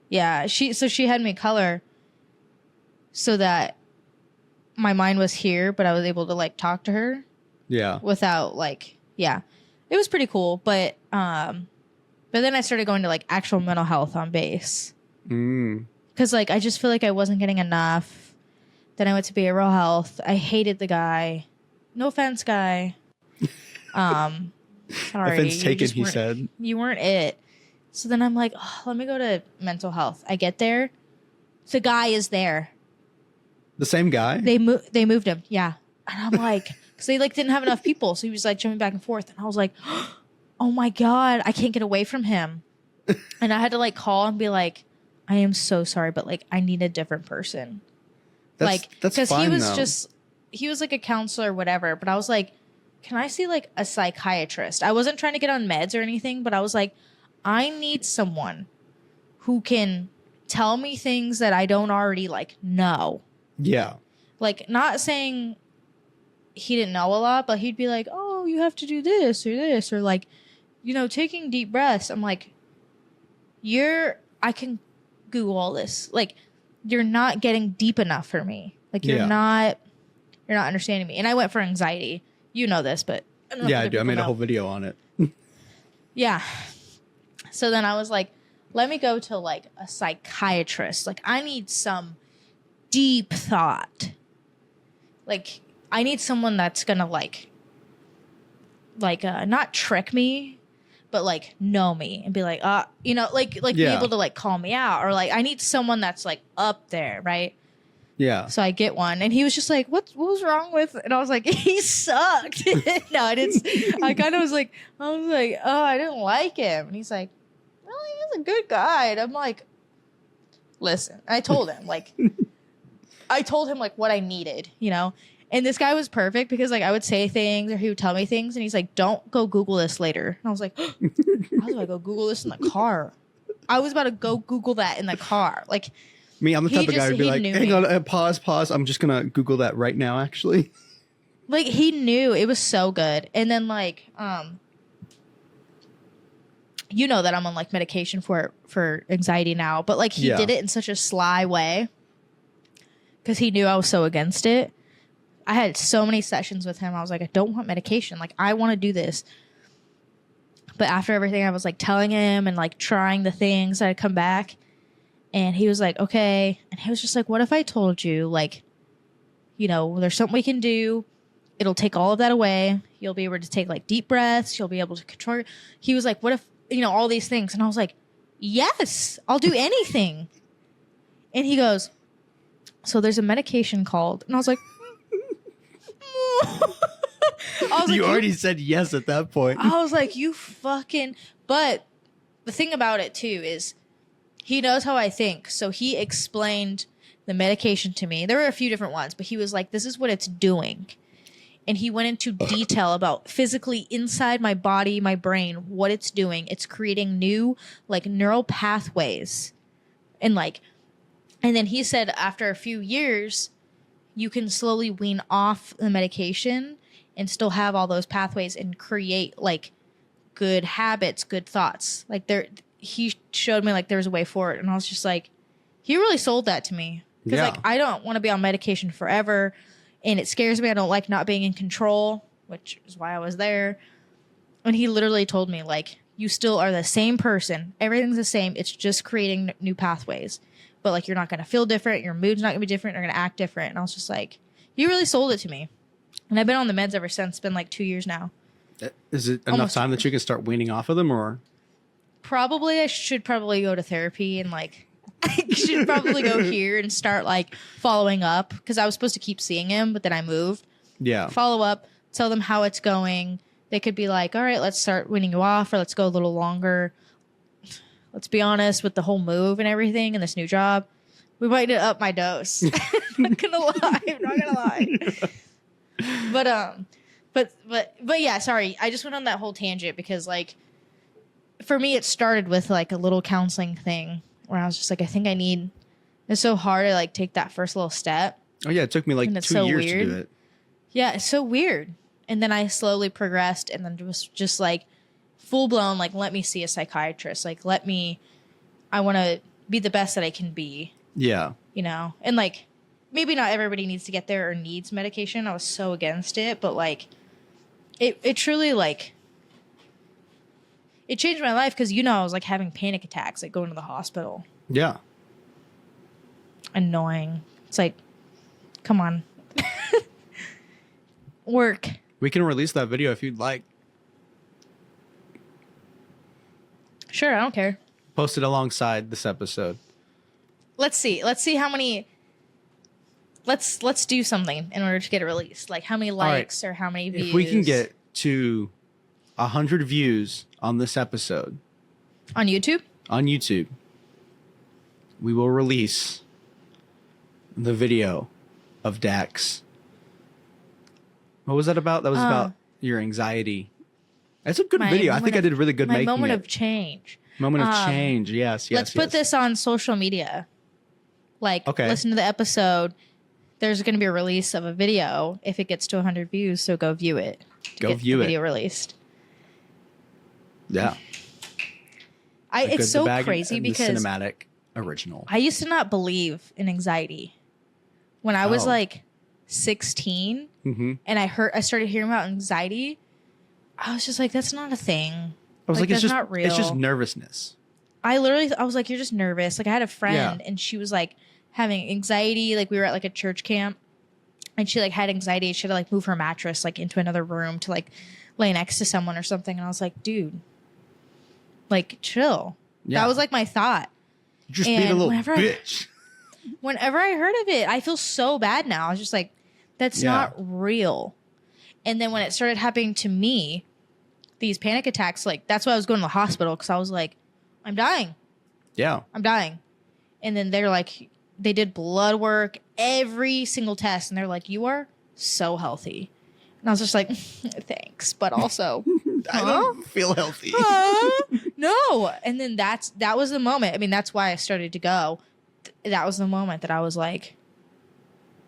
Speaker 6: Yeah, she had me color so that my mind was here, but I was able to like talk to her
Speaker 5: Yeah.
Speaker 6: without like, yeah, it was pretty cool. But then I started going to like actual mental health on base because like I just feel like I wasn't getting enough. Then I went to behavioral health. I hated the guy. No offense, guy. Sorry.
Speaker 5: Offense taken, he said.
Speaker 6: You weren't it. So then I'm like, oh, let me go to mental health. I get there. The guy is there.
Speaker 5: The same guy?
Speaker 6: They moved him. Yeah. And I'm like, because they like didn't have enough people. So he was like jumping back and forth. And I was like, oh my God, I can't get away from him. And I had to like call and be like, I am so sorry, but like I need a different person.
Speaker 5: That's
Speaker 6: Because
Speaker 5: fine,
Speaker 6: he was
Speaker 5: though.
Speaker 6: he was like a counselor or whatever. But I was like, can I see like a psychiatrist? I wasn't trying to get on meds or anything, but I was like, I need someone who can tell me things that I don't already like know.
Speaker 5: Yeah.
Speaker 6: Like, not saying he didn't know a lot, but he'd be like, oh, you have to do this, or like, you know, taking deep breaths. I'm like, I can Google all this. Like, you're not getting deep enough for me. Like, you're not understanding me. And I went for anxiety. You know this, but I don't know
Speaker 5: Yeah,
Speaker 6: if
Speaker 5: I
Speaker 6: other
Speaker 5: do. I
Speaker 6: people
Speaker 5: made a
Speaker 6: know.
Speaker 5: whole video on it.
Speaker 6: Yeah. So then I was like, let me go to like a psychiatrist. Like, I need some deep thought. Like, I need someone that's gonna like not trick me, but like know me and be like, you know, like be able to like call me out, or like I need someone that's like up there, right?
Speaker 5: Yeah.
Speaker 6: So I get one, and he was just like, what was wrong with? And I was like, he sucked. No, I didn't. I kind of was like, oh, I didn't like him. And he's like, well, he was a good guy. And I'm like, listen, I told him like what I needed, you know? And this guy was perfect because like I would say things or he would tell me things and he's like, don't go Google this later. And I was like, how do I go Google this in the car? I was about to go Google that in the car. Like,
Speaker 5: Me, I'm the type of guy who'd be like, hang on, pause. I'm just going to Google that right now, actually.
Speaker 6: Like, he knew. It was so good. And then like, you know that I'm on like medication for anxiety now, but like he did it in such a sly way because he knew I was so against it. I had so many sessions with him. I was like, I don't want medication. Like, I want to do this. But after everything, I was like telling him and like trying the things that had come back. And he was like, okay. And he was just like, what if I told you, like, you know, there's something we can do. It'll take all of that away. You'll be able to take like deep breaths. You'll be able to control. He was like, what if, you know, all these things. And I was like, yes, I'll do anything. And he goes, so there's a medication called, and I was like,
Speaker 5: You already said yes at that point.
Speaker 6: I was like, you fucking, but the thing about it too is he knows how I think. So he explained the medication to me. There were a few different ones, but he was like, this is what it's doing. And he went into detail about physically inside my body, my brain, what it's doing. It's creating new like neural pathways. And then he said after a few years, you can slowly wean off the medication and still have all those pathways and create like good habits, good thoughts. Like he showed me like there's a way forward. And I was just like, he really sold that to me. Because like, I don't want to be on medication forever. And it scares me. I don't like not being in control, which is why I was there. And he literally told me, like, you still are the same person. Everything's the same. It's just creating new pathways. But, like, you're not going to feel different. Your mood's not going to be different. You're going to act different. And I was just like, you really sold it to me. And I've been on the meds ever since. It's been, like, 2 years now.
Speaker 5: Is it enough
Speaker 6: Almost.
Speaker 5: time that you can start weaning off of them, or?
Speaker 6: Probably. I should probably go to therapy and, like, I should probably go here and start like following up because I was supposed to keep seeing him, but then I moved.
Speaker 5: Yeah.
Speaker 6: Follow up, tell them how it's going. They could be like, all right, let's start weaning you off, or let's go a little longer. Let's be honest, with the whole move and everything and this new job, we might up my dose. I'm not gonna lie. But yeah, sorry. I just went on that whole tangent because like for me it started with like a little counseling thing. Where I was just like, I think it's so hard to like take that first little step.
Speaker 5: Oh yeah, it took me like
Speaker 6: And it's
Speaker 5: 2
Speaker 6: so
Speaker 5: years
Speaker 6: weird.
Speaker 5: to do it.
Speaker 6: Yeah, it's so weird. And then I slowly progressed and then was just like full blown, like, let me see a psychiatrist. Like, I want to be the best that I can be.
Speaker 5: Yeah.
Speaker 6: You know? And like, maybe not everybody needs to get there or needs medication. I was so against it, but like, it truly like, it changed my life because, you know, I was like having panic attacks, like going to the hospital.
Speaker 5: Yeah.
Speaker 6: Annoying. It's like, come on. Work.
Speaker 5: We can release that video if you'd like.
Speaker 6: Sure, I don't care.
Speaker 5: Post it alongside this episode.
Speaker 6: Let's see how many. Let's do something in order to get it released. Like how many likes or how many views.
Speaker 5: If we can get to 100 views on this episode
Speaker 6: on YouTube,
Speaker 5: we will release the video of Dak's. What was that about? That was about your anxiety. That's a good video. I think I did really good making it.
Speaker 6: My moment of change.
Speaker 5: Moment of change. Yes.
Speaker 6: Let's put this on social media. Like, listen to the episode. There's going to be a release of a video if it gets to 100 views. So go view it.
Speaker 5: Go view it.
Speaker 6: Video released.
Speaker 5: Yeah.
Speaker 6: It's so crazy because
Speaker 5: the cinematic original.
Speaker 6: I used to not believe in anxiety when I was like 16, and I started hearing about anxiety. I was just like, that's not a thing.
Speaker 5: I was like
Speaker 6: that's not real.
Speaker 5: It's just nervousness.
Speaker 6: I was like, you're just nervous. Like I had a friend and she was like having anxiety. Like we were at like a church camp and she like had anxiety. She had to like move her mattress like into another room to like lay next to someone or something. And I was like, dude, like chill. Yeah. That was like my thought.
Speaker 5: You're just being a little bitch.
Speaker 6: Whenever I heard of it, I feel so bad now. I was just like, that's not real. And then when it started happening to me, these panic attacks, like that's why I was going to the hospital because I was like, I'm dying.
Speaker 5: Yeah.
Speaker 6: I'm dying. And then they're like, they did blood work, every single test. And they're like, you are so healthy. And I was just like, thanks. But also,
Speaker 5: I don't feel healthy.
Speaker 6: No. And then that was the moment. I mean, that's why I started to go. That was the moment that I was like,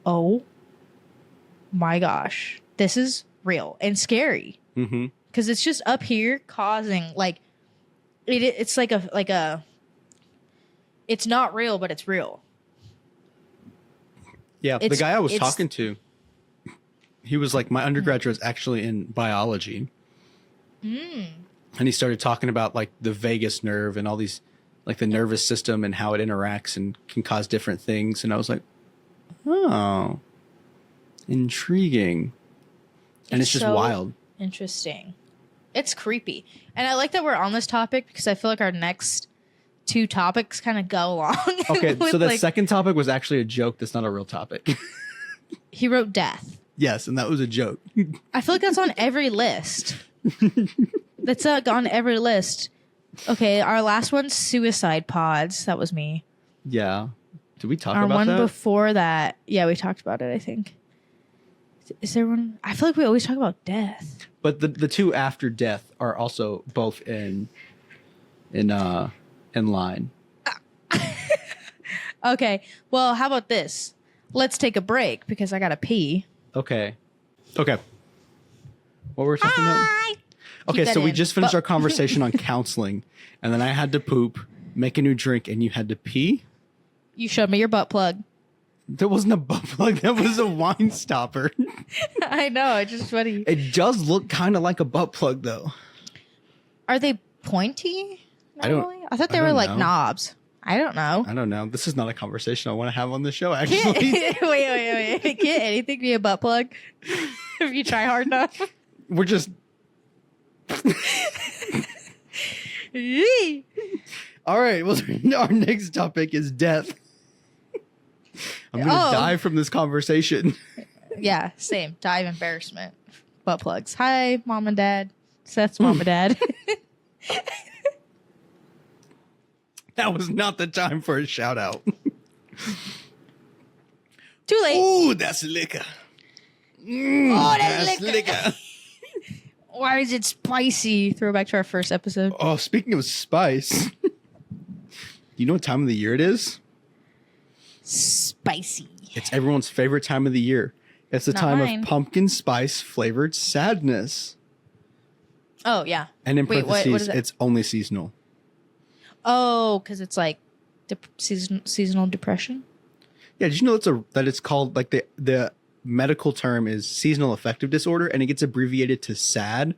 Speaker 6: oh my gosh, this is real and scary. Because it's just up here causing like, it's like a, it's not real, but it's real.
Speaker 5: Yeah. The guy I was talking to, he was like, my undergraduate is actually in biology. And he started talking about like the vagus nerve and all these, like the nervous system and how it interacts and can cause different things. And I was like, oh, intriguing. And it's just so wild.
Speaker 6: Interesting. It's creepy. And I like that we're on this topic because I feel like our next two topics kind of go along.
Speaker 5: Okay, so the second topic was actually a joke. That's not a real topic.
Speaker 6: He wrote death.
Speaker 5: Yes, and that was a joke.
Speaker 6: I feel like that's on every list. That's on every list. Okay, our last one's suicide pods. That was me.
Speaker 5: Yeah. Did we talk
Speaker 6: our
Speaker 5: about that?
Speaker 6: Our one before that. Yeah, we talked about it, I think. Is there one? I feel like we always talk about death.
Speaker 5: But the two after death are also both in line.
Speaker 6: Okay. Well, how about this? Let's take a break because I gotta pee.
Speaker 5: Okay. What were we talking about? Okay, so we just finished our conversation on counseling, and then I had to poop, make a new drink, and you had to pee?
Speaker 6: You showed me your butt plug.
Speaker 5: That wasn't a butt plug. That was a wine stopper.
Speaker 6: I know. It's just funny.
Speaker 5: It does look kind of like a butt plug, though.
Speaker 6: Are they pointy? Normally? I thought they were like knobs. I don't know.
Speaker 5: This is not a conversation I want to have on the show, actually.
Speaker 6: Wait. Can't anything be a butt plug if you try hard enough?
Speaker 5: We're just... All right. Well, our next topic is death. I'm going to die from this conversation.
Speaker 6: Yeah, same. Die of embarrassment. Butt plugs. Hi, mom and dad. Seth's mom and dad.
Speaker 5: That was not the time for a shout out.
Speaker 6: Too late.
Speaker 5: Ooh, that's liquor.
Speaker 6: That's liquor. Why is it spicy? Throwback to our first episode.
Speaker 5: Oh, speaking of spice, you know what time of the year it is?
Speaker 6: Spicy.
Speaker 5: It's everyone's favorite time of the year. It's a
Speaker 6: Not
Speaker 5: time
Speaker 6: mine.
Speaker 5: of pumpkin spice flavored sadness.
Speaker 6: Oh, yeah.
Speaker 5: And in
Speaker 6: Wait, what
Speaker 5: parentheses,
Speaker 6: is it?
Speaker 5: it's only seasonal.
Speaker 6: Oh, because it's like seasonal depression?
Speaker 5: Yeah, did you know that it's called, like, the medical term is seasonal affective disorder, and it gets abbreviated to SAD?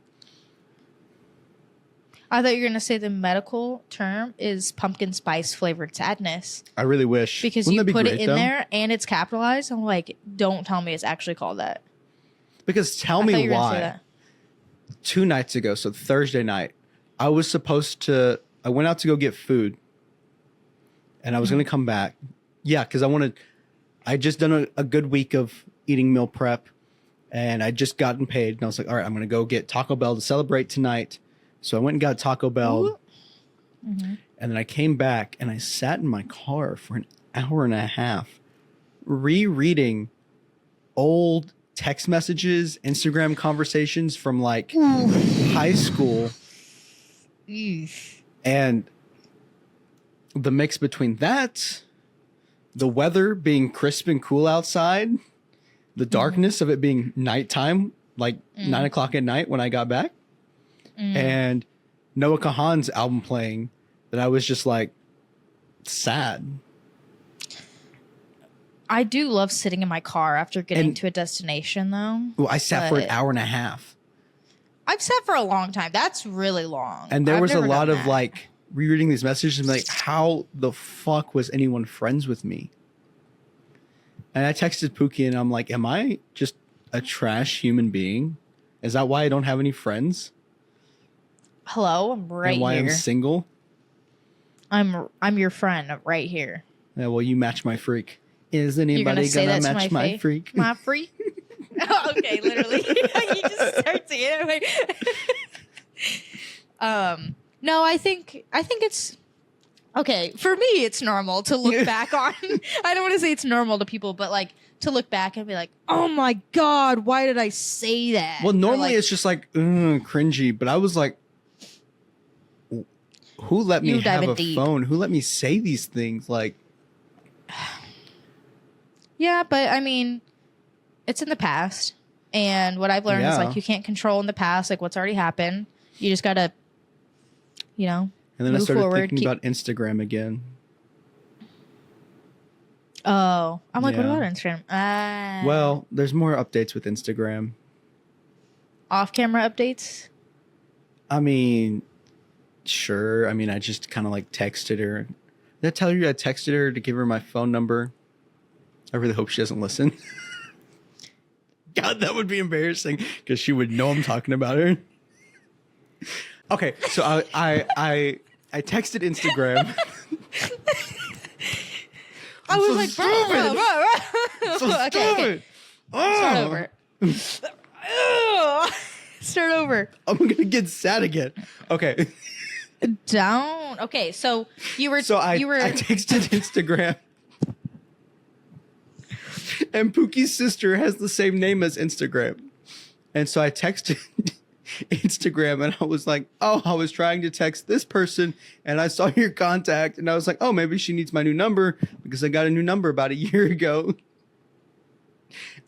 Speaker 6: I thought you were going to say the medical term is pumpkin spice flavored sadness.
Speaker 5: I really wish.
Speaker 6: Because
Speaker 5: Wouldn't
Speaker 6: you
Speaker 5: that be
Speaker 6: put
Speaker 5: great,
Speaker 6: it in
Speaker 5: though?
Speaker 6: there and it's capitalized. I'm like, don't tell me it's actually called that.
Speaker 5: Because tell
Speaker 6: I thought
Speaker 5: me
Speaker 6: you were gonna say
Speaker 5: why.
Speaker 6: that.
Speaker 5: 2 nights ago, so Thursday night, I went out to go get food, and I was going to come back. Yeah, because I just done a good week of eating meal prep, and I just gotten paid, and I was like, all right, I'm going to go get Taco Bell to celebrate tonight. So I went and got Taco Bell, and then I came back, and I sat in my car for an hour and a half rereading old text messages, Instagram conversations from like high school. And the mix between that, the weather being crisp and cool outside, the darkness of it being nighttime, like 9 o'clock at night when I got back, and Noah Kahan's album playing, that I was just like sad.
Speaker 6: I do love sitting in my car after getting to a destination, though.
Speaker 5: Well, I sat for an
Speaker 6: But-
Speaker 5: hour and a half.
Speaker 6: I've sat for a long time. That's really long.
Speaker 5: And there
Speaker 6: I've
Speaker 5: was a
Speaker 6: never
Speaker 5: lot
Speaker 6: done
Speaker 5: of
Speaker 6: that.
Speaker 5: like rereading these messages and like, how the fuck was anyone friends with me? And I texted Pookie and I'm like, am I just a trash human being? Is that why I don't have any friends?
Speaker 6: Hello, I'm right
Speaker 5: And why
Speaker 6: here.
Speaker 5: I'm single?
Speaker 6: I'm your friend right here.
Speaker 5: Yeah, well, you match my freak. Is
Speaker 6: You're
Speaker 5: anybody
Speaker 6: gonna say
Speaker 5: gonna
Speaker 6: that to
Speaker 5: match
Speaker 6: my
Speaker 5: my
Speaker 6: face?
Speaker 5: freak?
Speaker 6: My freak? Oh, okay, literally. You just start saying it. No, I think it's okay. For me, it's normal to look back on. I don't want to say it's normal to people, but like to look back and be like, "Oh my god, why did I say that?"
Speaker 5: Well,
Speaker 6: Or,
Speaker 5: normally
Speaker 6: like,
Speaker 5: it's just like cringy, but I was like, who let me
Speaker 6: You
Speaker 5: have
Speaker 6: diving
Speaker 5: a
Speaker 6: deep.
Speaker 5: phone? Who let me say these things? Like,
Speaker 6: yeah, but I mean, it's in the past. And what I've learned is
Speaker 5: Yeah.
Speaker 6: like you can't control in the past, like what's already happened. You just gotta,
Speaker 5: and then I
Speaker 6: move
Speaker 5: started
Speaker 6: forward,
Speaker 5: thinking
Speaker 6: keep-
Speaker 5: about Instagram again.
Speaker 6: Oh, I'm like, what
Speaker 5: Yeah.
Speaker 6: about Instagram?
Speaker 5: Well, there's more updates with Instagram.
Speaker 6: Off-camera updates.
Speaker 5: I mean, sure. I mean, I just kind of like texted her. Did I tell you I texted her to give her my phone number? I really hope she doesn't listen. God, that would be embarrassing because she would know I'm talking about her. Okay, so I texted Instagram.
Speaker 6: I was
Speaker 5: so
Speaker 6: like,
Speaker 5: stupid. So
Speaker 6: okay,
Speaker 5: stupid.
Speaker 6: Start
Speaker 5: Oh,
Speaker 6: over. Start over.
Speaker 5: I'm gonna get sad again. Okay,
Speaker 6: Down. Okay, so you were.
Speaker 5: so I
Speaker 6: you were.
Speaker 5: texted Instagram. And Pookie's sister has the same name as Instagram. And so I texted Instagram and I was like, oh, I was trying to text this person and I saw your contact and I was like, oh, maybe she needs my new number because I got a new number about a year ago.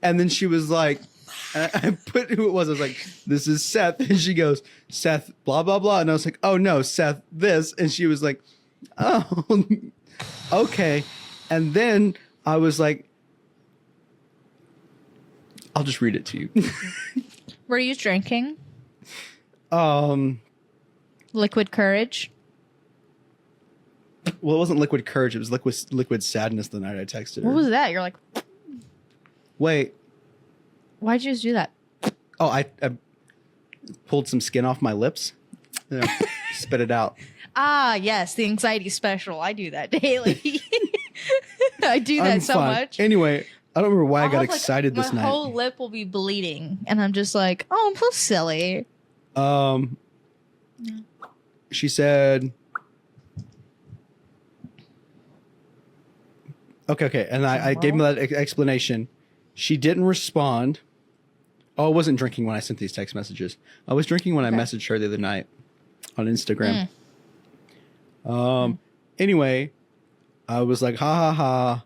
Speaker 5: And then she was like, I put who it was. I was like, this is Seth. And she goes, Seth, blah, blah, blah. And I was like, oh, no, Seth, this. And she was like, oh, okay. And then I was like, I'll just read it to you.
Speaker 6: Were you drinking
Speaker 5: Well,
Speaker 6: liquid courage?
Speaker 5: it wasn't liquid courage. It was liquid sadness the night I texted her.
Speaker 6: What was that? You're like,
Speaker 5: Wait.
Speaker 6: why'd you just do that?
Speaker 5: Oh, I pulled some skin off my lips. Yeah, spit it out.
Speaker 6: Ah, yes, the anxiety special. I do that daily. I do that
Speaker 5: I'm
Speaker 6: so
Speaker 5: fine.
Speaker 6: much.
Speaker 5: Anyway, I don't remember why I got
Speaker 6: I'll have, like,
Speaker 5: excited this
Speaker 6: my
Speaker 5: night.
Speaker 6: whole lip will be bleeding, and I'm just like, oh, I'm so silly.
Speaker 5: She said, okay. And I gave me that explanation. She didn't respond. Oh, I wasn't drinking when I sent these text messages. I was drinking when I messaged her the other night on Instagram. Anyway, I was like, ha ha ha.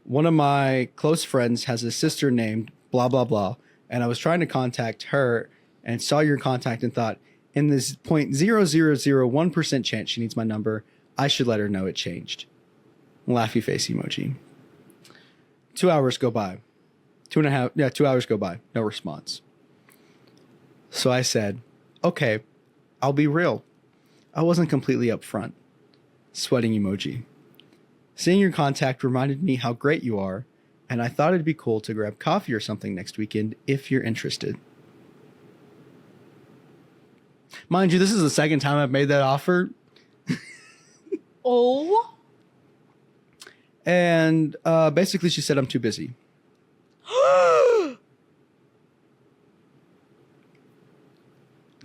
Speaker 5: One of my close friends has a sister named blah, blah, blah. And I was trying to contact her and saw your contact and thought, in this 0.0001% chance she needs my number, I should let her know it changed. Laughy face emoji. 2 hours go by. 2 hours go by. No response. So I said, okay, I'll be real. I wasn't completely upfront. Sweating emoji. Seeing your contact reminded me how great you are, and I thought it'd be cool to grab coffee or something next weekend if you're interested. Mind you, this is the second time I've made that offer.
Speaker 6: Oh.
Speaker 5: And basically she said I'm too busy.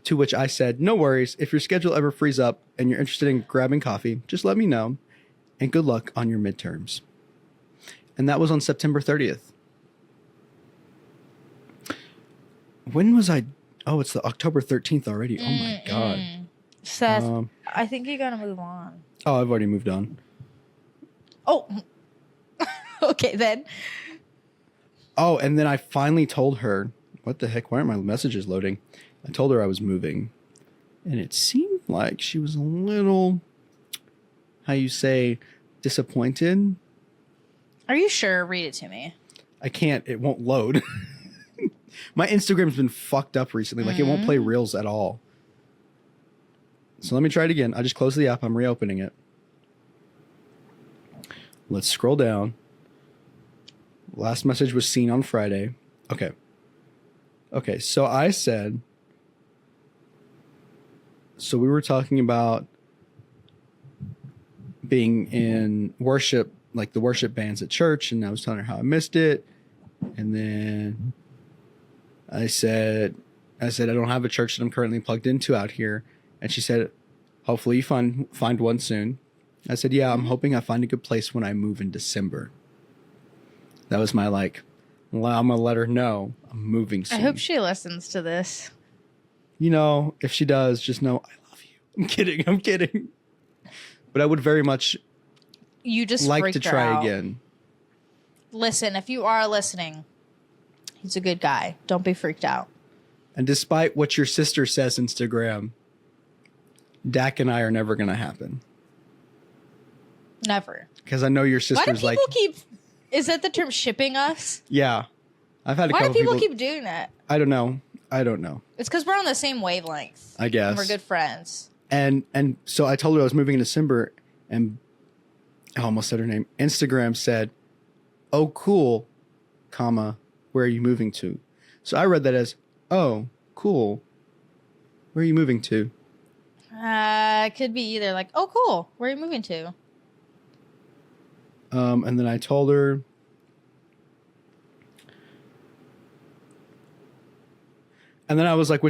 Speaker 5: To which I said, no worries. If your schedule ever frees up and you're interested in grabbing coffee, just let me know. And good luck on your midterms. And that was on September 30th. When was I? Oh, it's the October 13th already. Oh my God.
Speaker 6: Seth, I think you gotta move on.
Speaker 5: Oh, I've already moved on.
Speaker 6: Oh. Okay, then.
Speaker 5: Oh, and then I finally told her, what the heck? Why aren't my messages loading? I told her I was moving. And it seemed like she was a little, how you say, disappointed.
Speaker 6: Are you sure? Read it to me.
Speaker 5: I can't. It won't load. My Instagram's been fucked up recently. Like, it won't play Reels at all. So let me try it again. I just closed the app. I'm reopening it. Let's scroll down. Last message was seen on Friday. Okay. Okay, so I said... So we were talking about being in worship, like the worship bands at church, and I was telling her how I missed it. And then I said I don't have a church that I'm currently plugged into out here. And she said, hopefully you find one soon. I said, yeah, I'm hoping I find a good place when I move in December. That was my well, I'm going to let her know I'm moving soon.
Speaker 6: I hope she listens to this.
Speaker 5: You know, if she does, just know I love you. I'm kidding. But I would very much like to try again.
Speaker 6: Listen, if you are listening, he's a good guy. Don't be freaked out.
Speaker 5: And despite what your sister says on Instagram, Dak and I are never going to happen.
Speaker 6: Never.
Speaker 5: Because I know your sister's
Speaker 6: Why do people keep... Is that the term shipping us?
Speaker 5: Yeah. I've had a
Speaker 6: Why
Speaker 5: couple
Speaker 6: do people
Speaker 5: people
Speaker 6: keep doing that?
Speaker 5: I don't know.
Speaker 6: It's because we're on the same wavelength.
Speaker 5: I guess.
Speaker 6: And we're good friends.
Speaker 5: And so I told her I was moving in December, and I almost said her name. Instagram said, oh, cool, comma, where are you moving to? So I read that as, oh, cool, where are you moving to?
Speaker 6: It could be either like, oh, cool, where are you moving to?
Speaker 5: And then I told her, and then I was like,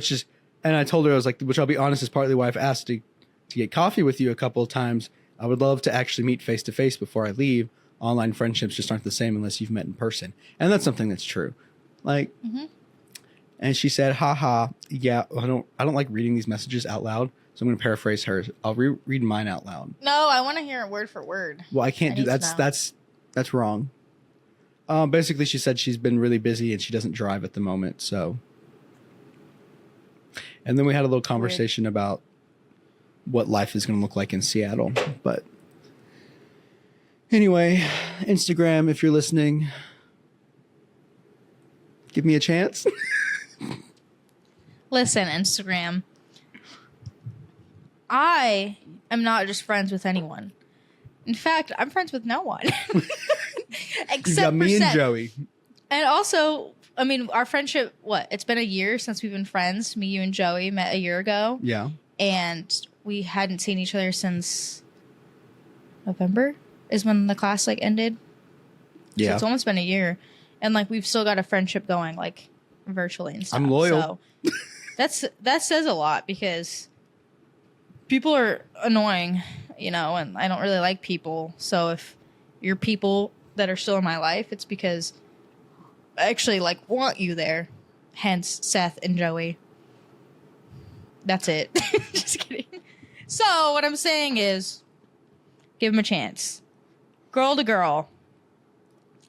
Speaker 5: I told her, I was like, which I'll be honest is partly why I've asked to get coffee with you a couple of times. I would love to actually meet face to face before I leave. Online friendships just aren't the same unless you've met in person. And that's something that's true. Like, and she said, haha, yeah, I don't like reading these messages out loud. So I'm going to paraphrase hers. I'll read mine out loud.
Speaker 6: No, I want to hear it word for word.
Speaker 5: Well, I can't do that. That's wrong. Basically, she said she's been really busy and she doesn't drive at the moment. So, and then we had a little conversation about what life is going to look like in Seattle. But anyway, Instagram, if you're listening, give me a chance.
Speaker 6: Listen, Instagram. I am not just friends with anyone. In fact, I'm friends with no one. Except
Speaker 5: you got me
Speaker 6: for
Speaker 5: and
Speaker 6: Seth.
Speaker 5: Joey.
Speaker 6: And also, I mean, our friendship, it's been a year since we've been friends. Me, you, and Joey met a year ago.
Speaker 5: Yeah.
Speaker 6: And we hadn't seen each other since November is when the class ended.
Speaker 5: Yeah.
Speaker 6: So it's almost been a year. And we've still got a friendship going virtually and stuff.
Speaker 5: I'm loyal.
Speaker 6: So that says a lot because people are annoying, and I don't really like people. So if you're people that are still in my life, it's because I actually want you there. Hence Seth and Joey. That's it. Just kidding. So what I'm saying is give them a chance. Girl to girl.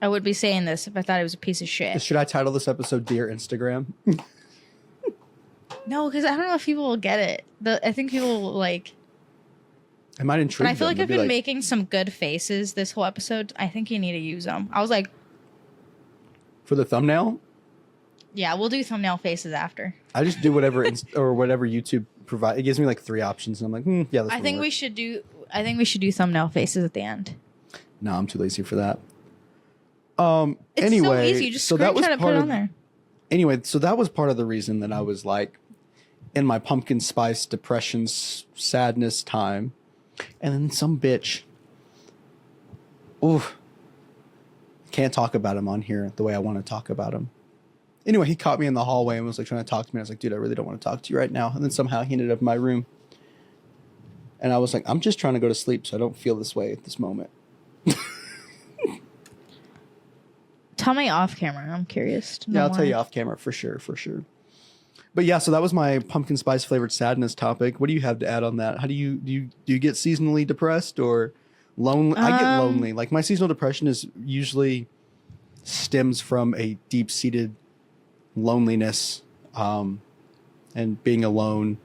Speaker 6: I would be saying this if I thought it was a piece of shit.
Speaker 5: Should I title this episode Dear Instagram?
Speaker 6: No, because I don't know if people will get it. I think people will like...
Speaker 5: I might intrigue
Speaker 6: But I feel
Speaker 5: them.
Speaker 6: like I've been making some good faces this whole episode. I think you need to use them. I was like...
Speaker 5: For the thumbnail?
Speaker 6: Yeah, we'll do thumbnail faces after.
Speaker 5: I just do whatever or whatever YouTube provide. It gives me like 3 options, and I'm like, yeah, this
Speaker 6: I think
Speaker 5: work.
Speaker 6: we should do thumbnail faces at the end.
Speaker 5: No, I'm too lazy for that.
Speaker 6: It's
Speaker 5: anyway,
Speaker 6: so easy. You just
Speaker 5: so that was
Speaker 6: screenshot it, put
Speaker 5: part
Speaker 6: it
Speaker 5: of
Speaker 6: on there.
Speaker 5: Anyway, so that was part of the reason that I was like in my pumpkin spice depression sadness time, and then some bitch. Oof. Can't talk about him on here the way I want to talk about him. Anyway, he caught me in the hallway and was like trying to talk to me. I was like, dude, I really don't want to talk to you right now. And then somehow he ended up in my room. And I was like, I'm just trying to go to sleep so I don't feel this way at this moment.
Speaker 6: Tell me off camera. I'm curious.
Speaker 5: Yeah, I'll tell you off camera for sure. But yeah, so that was my pumpkin spice flavored sadness topic. What do you have to add on that? How do you get seasonally depressed or lonely? I get lonely. Like my seasonal depression is usually stems from a deep seated loneliness, and being alone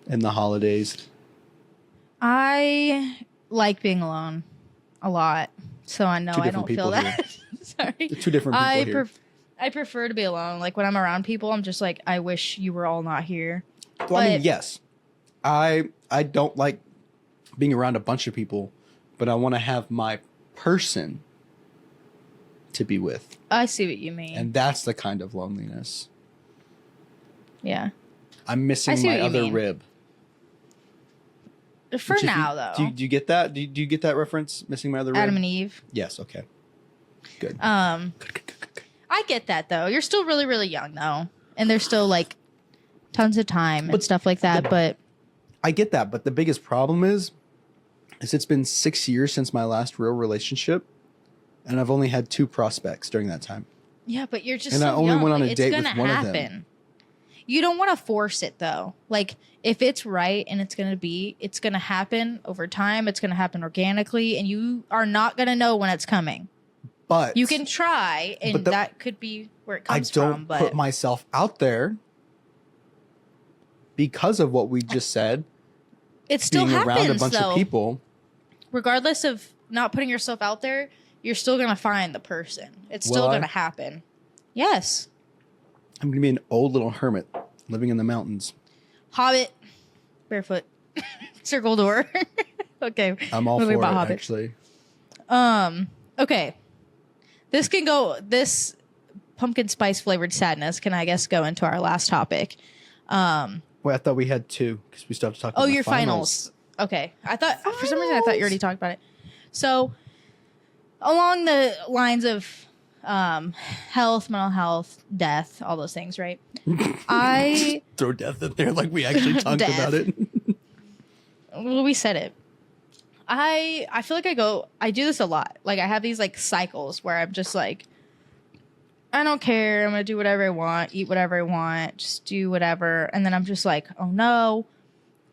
Speaker 5: in the holidays.
Speaker 6: I like being alone a lot, so I know I don't feel that. Sorry,
Speaker 5: 2 different people here.
Speaker 6: I prefer to be alone. Like when I'm around people, I'm just like, I wish you were all not here.
Speaker 5: Well, I mean, yes, I don't like being around a bunch of people, but I want to have my person to be with.
Speaker 6: I see what you mean.
Speaker 5: And that's the kind of loneliness.
Speaker 6: Yeah.
Speaker 5: I'm missing my other rib.
Speaker 6: For now, though.
Speaker 5: Do you get that? Do you get that reference? Missing my other rib?
Speaker 6: Adam and Eve.
Speaker 5: Yes. Okay. Good.
Speaker 6: I get that, though. You're still really, really young, though. And there's still, like, tons of time and stuff like that, but...
Speaker 5: I get that, but the biggest problem is it's been 6 years since my last real relationship, and I've only had 2 prospects during that time.
Speaker 6: Yeah, but you're just
Speaker 5: and
Speaker 6: so
Speaker 5: I only
Speaker 6: young.
Speaker 5: went on a
Speaker 6: It's
Speaker 5: date
Speaker 6: gonna
Speaker 5: with one
Speaker 6: happen.
Speaker 5: of them.
Speaker 6: You don't want to force it, though. Like, if it's right and it's going to happen over time. It's going to happen organically, and you are not going to know when it's coming.
Speaker 5: But
Speaker 6: you can try, and that could be where it comes from.
Speaker 5: I don't put myself out there because of what we just said.
Speaker 6: It still
Speaker 5: being
Speaker 6: happens,
Speaker 5: around a bunch
Speaker 6: though.
Speaker 5: of people.
Speaker 6: Regardless of not putting yourself out there, you're still going to find the person. It's still going to happen. Yes.
Speaker 5: I'm going to be an old little hermit living in the mountains.
Speaker 6: Hobbit. Barefoot. Circle door. Okay.
Speaker 5: I'm all for it, actually.
Speaker 6: Okay. This pumpkin spice flavored sadness can, I guess, go into our last topic.
Speaker 5: Wait, I thought we had 2 because we still have to talk about
Speaker 6: your finals. Okay. For some reason, I thought you already talked about it. So, along the lines of health, mental health, death, all those things, right? I
Speaker 5: throw death in there like we actually talked about it.
Speaker 6: Well, we said it. I feel like I do this a lot. Like I have these like cycles where I'm just like, I don't care. I'm going to do whatever I want, eat whatever I want, just do whatever. And then I'm just like, oh no,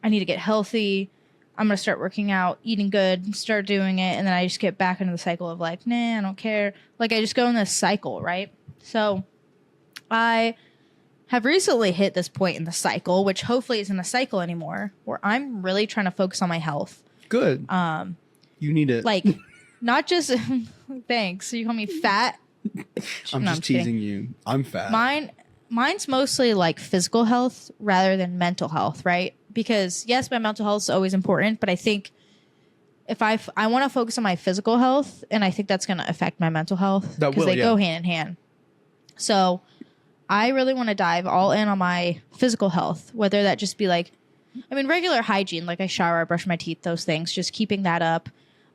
Speaker 6: I need to get healthy. I'm going to start working out, eating good, start doing it. And then I just get back into the cycle of like, nah, I don't care. Like I just go in this cycle, right? So I have recently hit this point in the cycle, which hopefully isn't a cycle anymore, where I'm really trying to focus on my health.
Speaker 5: Good. You need it.
Speaker 6: Like, not just thanks. You call me fat.
Speaker 5: I'm just teasing you. I'm fat.
Speaker 6: Mine's mostly like physical health rather than mental health, right? Because yes, my mental health is always important, but I think if I want to focus on my physical health, and I think that's going to affect my mental health because they go hand in hand. So I really want to dive all in on my physical health, whether that just be like, I mean, regular hygiene, like I shower, I brush my teeth, those things, just keeping that up.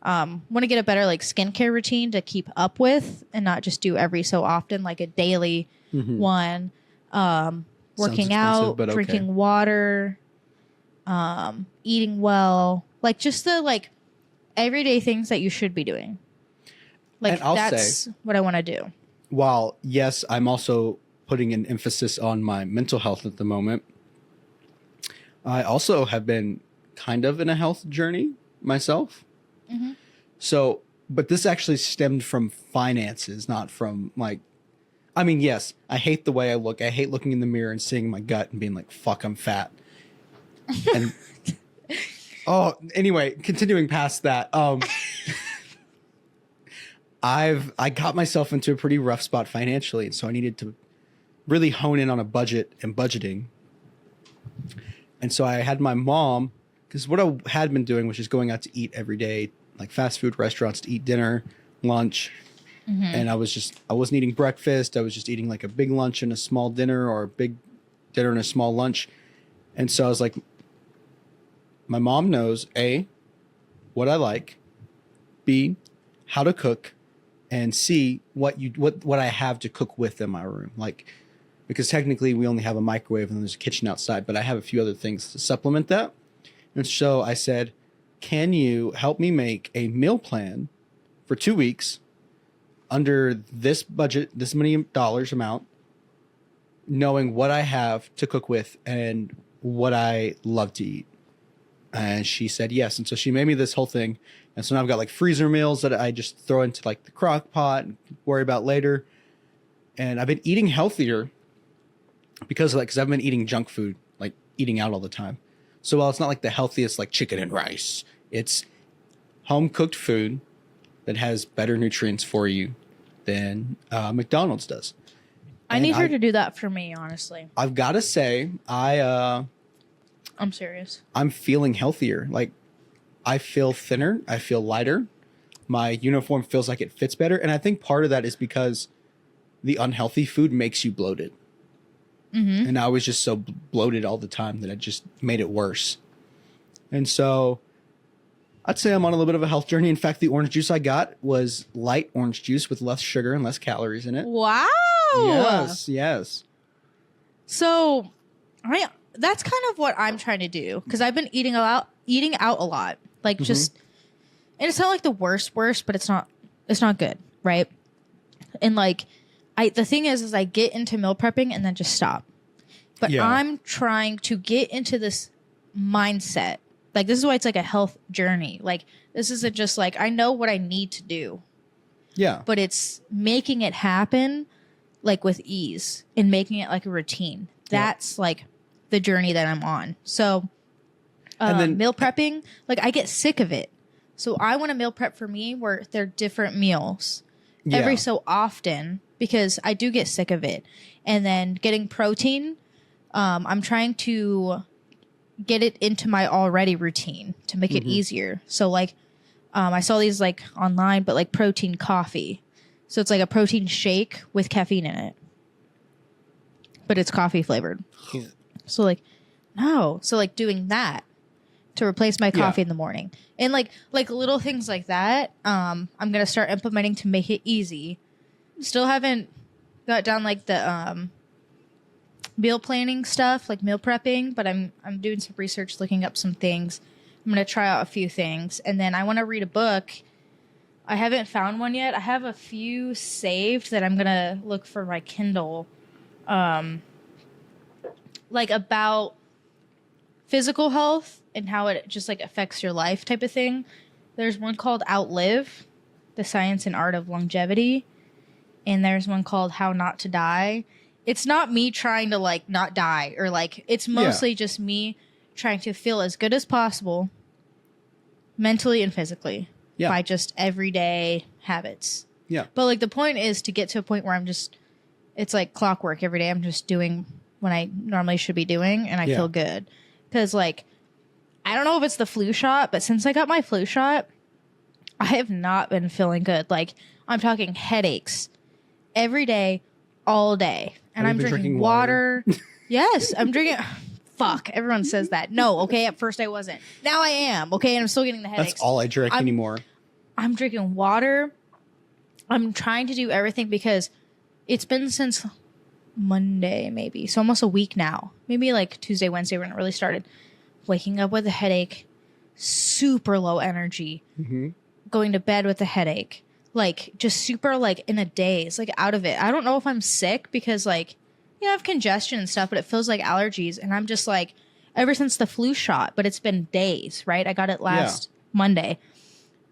Speaker 6: Want to get a better like skincare routine to keep up with and not just do every so often, like a daily one. Working out, drinking water, eating well, like just the like everyday things that you should be doing. Like that's what I want to do.
Speaker 5: While yes, I'm also putting an emphasis on my mental health at the moment. I also have been kind of in a health journey myself. So But this actually stemmed from finances, not from like, I mean, yes, I hate the way I look. I hate looking in the mirror and seeing my gut and being like, fuck, I'm fat. And anyway, continuing past that, I got myself into a pretty rough spot financially, and so I needed to really hone in on a budget and budgeting. And so I had my mom, because what I had been doing was just going out to eat every day, like fast food restaurants to eat dinner, lunch. And I wasn't eating breakfast. I was just eating like a big lunch and a small dinner, or a big dinner and a small lunch. And so I was like, my mom knows A, what I like, B, how to cook, and C, what I have to cook with in my room. Like, because technically we only have a microwave and there's a kitchen outside, but I have a few other things to supplement that. And so I said, can you help me make a meal plan for 2 weeks under this budget, this many dollars amount, knowing what I have to cook with and what I love to eat? And she said yes. And so she made me this whole thing. And so now I've got like freezer meals that I just throw into like the crock pot and worry about later. And I've been eating healthier because I've been eating junk food, like eating out all the time. So while it's not like the healthiest, like chicken and rice, it's home cooked food that has better nutrients for you than McDonald's does.
Speaker 6: I need her to do that for me, honestly.
Speaker 5: I've got to say,
Speaker 6: I'm serious.
Speaker 5: I'm feeling healthier. Like, I feel thinner. I feel lighter. My uniform feels like it fits better. And I think part of that is because the unhealthy food makes you bloated. Mm-hmm. And I was just so bloated all the time that it just made it worse. And so I'd say I'm on a little bit of a health journey. In fact, the orange juice I got was light orange juice with less sugar and less calories in it.
Speaker 6: Wow.
Speaker 5: Yes.
Speaker 6: So that's kind of what I'm trying to do, because I've been eating out a lot. Like, just, and it's not like the worst, but it's not good, right? And like, the thing is I get into meal prepping and then just stop. But I'm trying to get into this mindset. Like, this is why it's like a health journey. Like, this isn't just like, I know what I need to do.
Speaker 5: Yeah.
Speaker 6: But it's making it happen, like, with ease, and making it like a routine. That's like the journey that I'm on. So and then meal prepping, like, I get sick of it. So I want to meal prep for me where they're different meals every so often, because I do get sick of it. And then getting protein, I'm trying to get it into my already routine to make it easier. So like, I saw these like online, but like protein coffee. So it's like a protein shake with caffeine in it, but it's coffee flavored. So like, no. So like doing that to replace my coffee in the morning, and like little things like that. I'm going to start implementing to make it easy. Still haven't got down like the, meal planning stuff, like meal prepping, but I'm doing some research, looking up some things. I'm going to try out a few things, and then I want to read a book. I haven't found one yet. I have a few saved that I'm going to look for my Kindle, like about physical health and how it just like affects your life type of thing. There's one called Outlive, The Science and Art of Longevity. And there's one called How Not to Die. It's not me trying to like not die, or like, it's mostly just me trying to feel as good as possible mentally and physically by just everyday habits. Yeah. But like the point is to get to a point where it's like clockwork every day. I'm just doing what I normally should be doing, and I feel good. Because like, I don't know if it's the flu shot, but since I got my flu shot, I have not been feeling good. Like, I'm talking headaches every day, all day. And I'm drinking water. Yes, I'm drinking. Fuck, everyone says that. No, okay, at first I wasn't. Now I am, okay, and I'm still getting the headaches.
Speaker 5: That's all I drink anymore.
Speaker 6: I'm drinking water. I'm trying to do everything because it's been since Monday, maybe. So almost a week now. Maybe like Tuesday, Wednesday when it really started. Waking up with a headache, super low energy. Going to bed with a headache. Like, just super, like, in a daze, like, out of it. I don't know if I'm sick because, like, I have congestion and stuff, but it feels like allergies. And I'm just, like, ever since the flu shot, but it's been days, right? I got it last Monday.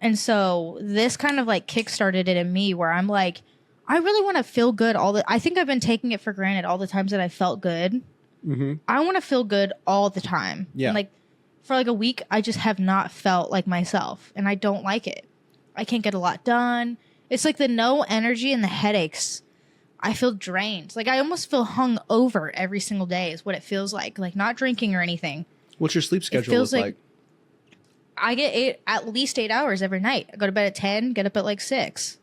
Speaker 6: And so this kind of like kickstarted it in me where I'm like, I really want to feel good I think I've been taking it for granted all the times that I felt good.
Speaker 5: Mm-hmm.
Speaker 6: I want to feel good all the time.
Speaker 5: Yeah.
Speaker 6: And like for like a week, I just have not felt like myself and I don't like it. I can't get a lot done. It's like the no energy and the headaches. I feel drained. Like I almost feel hung over every single day is what it feels like not drinking or anything.
Speaker 5: What's your sleep schedule
Speaker 6: feels
Speaker 5: look like?
Speaker 6: I get at least 8 hours every night. I go to bed at 10, get up at like 6.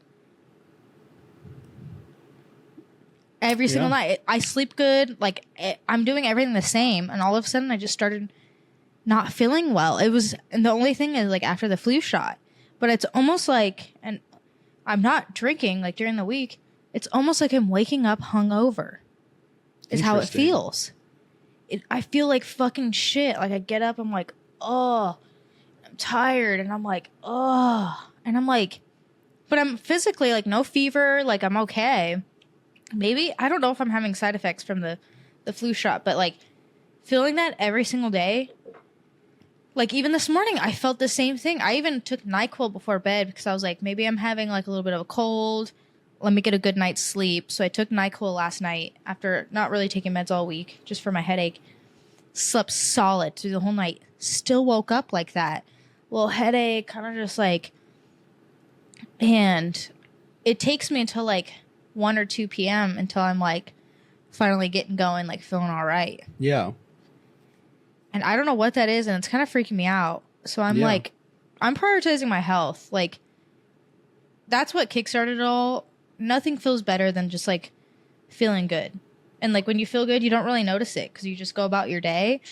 Speaker 6: Every single night. I sleep good. Like I'm doing everything the same. And all of a sudden I just started not feeling well. And the only thing is like after the flu shot, but it's almost like, and I'm not drinking like during the week. It's almost like I'm waking up hungover is how it feels. I feel like fucking shit. Like I get up, I'm like, oh, I'm tired. And I'm like, oh, and I'm like, but I'm physically like no fever. Like I'm okay. Maybe, I don't know if I'm having side effects from the flu shot, but like feeling that every single day. Like even this morning, I felt the same thing. I even took NyQuil before bed because I was like, maybe I'm having like a little bit of a cold. Let me get a good night's sleep. So I took NyQuil last night after not really taking meds all week, just for my headache. Slept solid through the whole night. Still woke up like that. Little headache, kind of just like, and it takes me until like 1 or 2 p.m. until I'm like finally getting going, like feeling all right.
Speaker 5: Yeah.
Speaker 6: And I don't know what that is, and it's kind of freaking me out. So I'm like, I'm prioritizing my health. Like, that's what kickstarted it all. Nothing feels better than just like feeling good. And like when you feel good, you don't really notice it because you just go about your day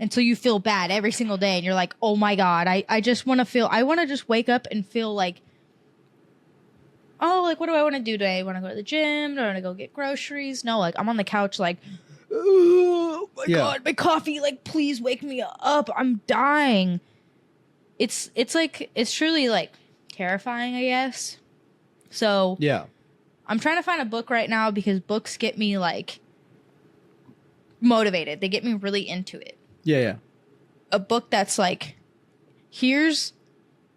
Speaker 6: until you feel bad every single day. And you're like, oh my God, I just want to I want to just wake up and feel like, oh, like, what do I want to do today? I want to go to the gym? Do I want to go get groceries? No, like, I'm on the couch, like, oh my God, my coffee, like, please wake me up. I'm dying. It's like, it's truly, like, terrifying, I guess. So,
Speaker 5: yeah,
Speaker 6: I'm trying to find a book right now because books get me, like, motivated. They get me really into it.
Speaker 5: Yeah.
Speaker 6: A book that's like, here's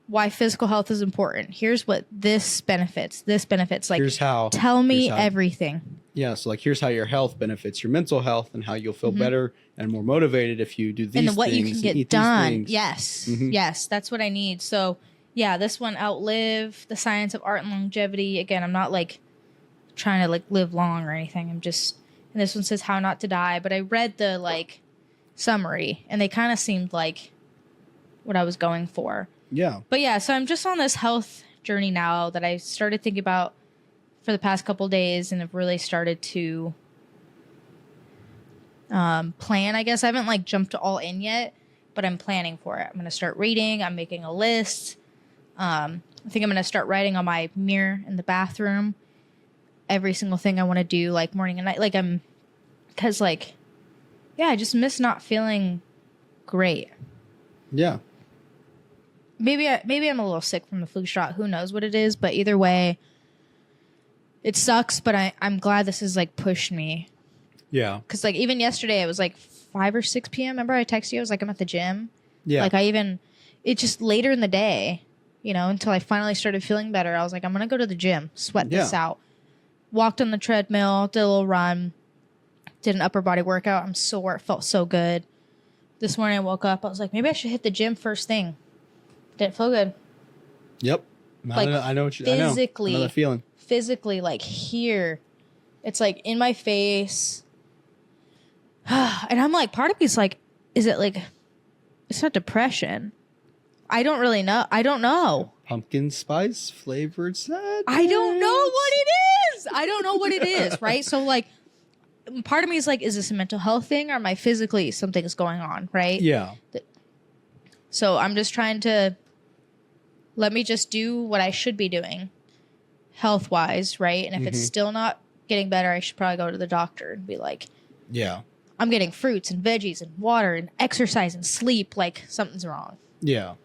Speaker 6: why physical health is important. Here's what this benefits. Like,
Speaker 5: here's how.
Speaker 6: Tell me everything.
Speaker 5: Yeah, so like here's how your health benefits your mental health and how you'll feel better and more motivated if you do these things.
Speaker 6: And what you can get done. Yes. Mm-hmm. Yes, that's what I need. So, yeah, this one, Outlive, The Science of Art and Longevity. Again, I'm not like trying to like live long or anything. I'm just, and this one says How Not to Die. But I read the like summary and they kind of seemed like what I was going for.
Speaker 5: Yeah.
Speaker 6: But yeah, so I'm just on this health journey now that I started thinking about for the past couple days and have really started to plan, I guess. I haven't like jumped all in yet, but I'm planning for it. I'm going to start reading. I'm making a list. I think I'm going to start writing on my mirror in the bathroom every single thing I want to do, like morning and night. Like because like, yeah, I just miss not feeling great.
Speaker 5: Yeah.
Speaker 6: Maybe I'm a little sick from the flu shot. Who knows what it is? But either way, it sucks. But I'm glad this has like pushed me.
Speaker 5: Yeah.
Speaker 6: Because like even yesterday, it was like 5 or 6 p.m. Remember I texted you? I was like, I'm at the gym.
Speaker 5: Yeah.
Speaker 6: Like it's just later in the day, you know, until I finally started feeling better. I was like, I'm going to go to the gym, sweat this out. Walked on the treadmill, did a little run, did an upper body workout. I'm sore. It felt so good. This morning I woke up. I was like, maybe I should hit the gym first thing. Didn't feel good.
Speaker 5: Yep.
Speaker 6: Like,
Speaker 5: I know what you physically. I know the feeling.
Speaker 6: Physically, like here, it's like in my face. And I'm like, part of me's like, is it like, it's not depression. I don't really know. I don't know.
Speaker 5: Pumpkin spice flavored sadness.
Speaker 6: I don't know what it is. I don't know what it is, right? So like, part of me is like, is this a mental health thing or am I physically, something's going on, right?
Speaker 5: Yeah.
Speaker 6: So I'm just trying to, let me just do what I should be doing health-wise, right? And if it's still not getting better, I should probably go to the doctor and be like,
Speaker 5: yeah,
Speaker 6: I'm getting fruits and veggies and water and exercise and sleep. Like, something's wrong.
Speaker 5: Yeah.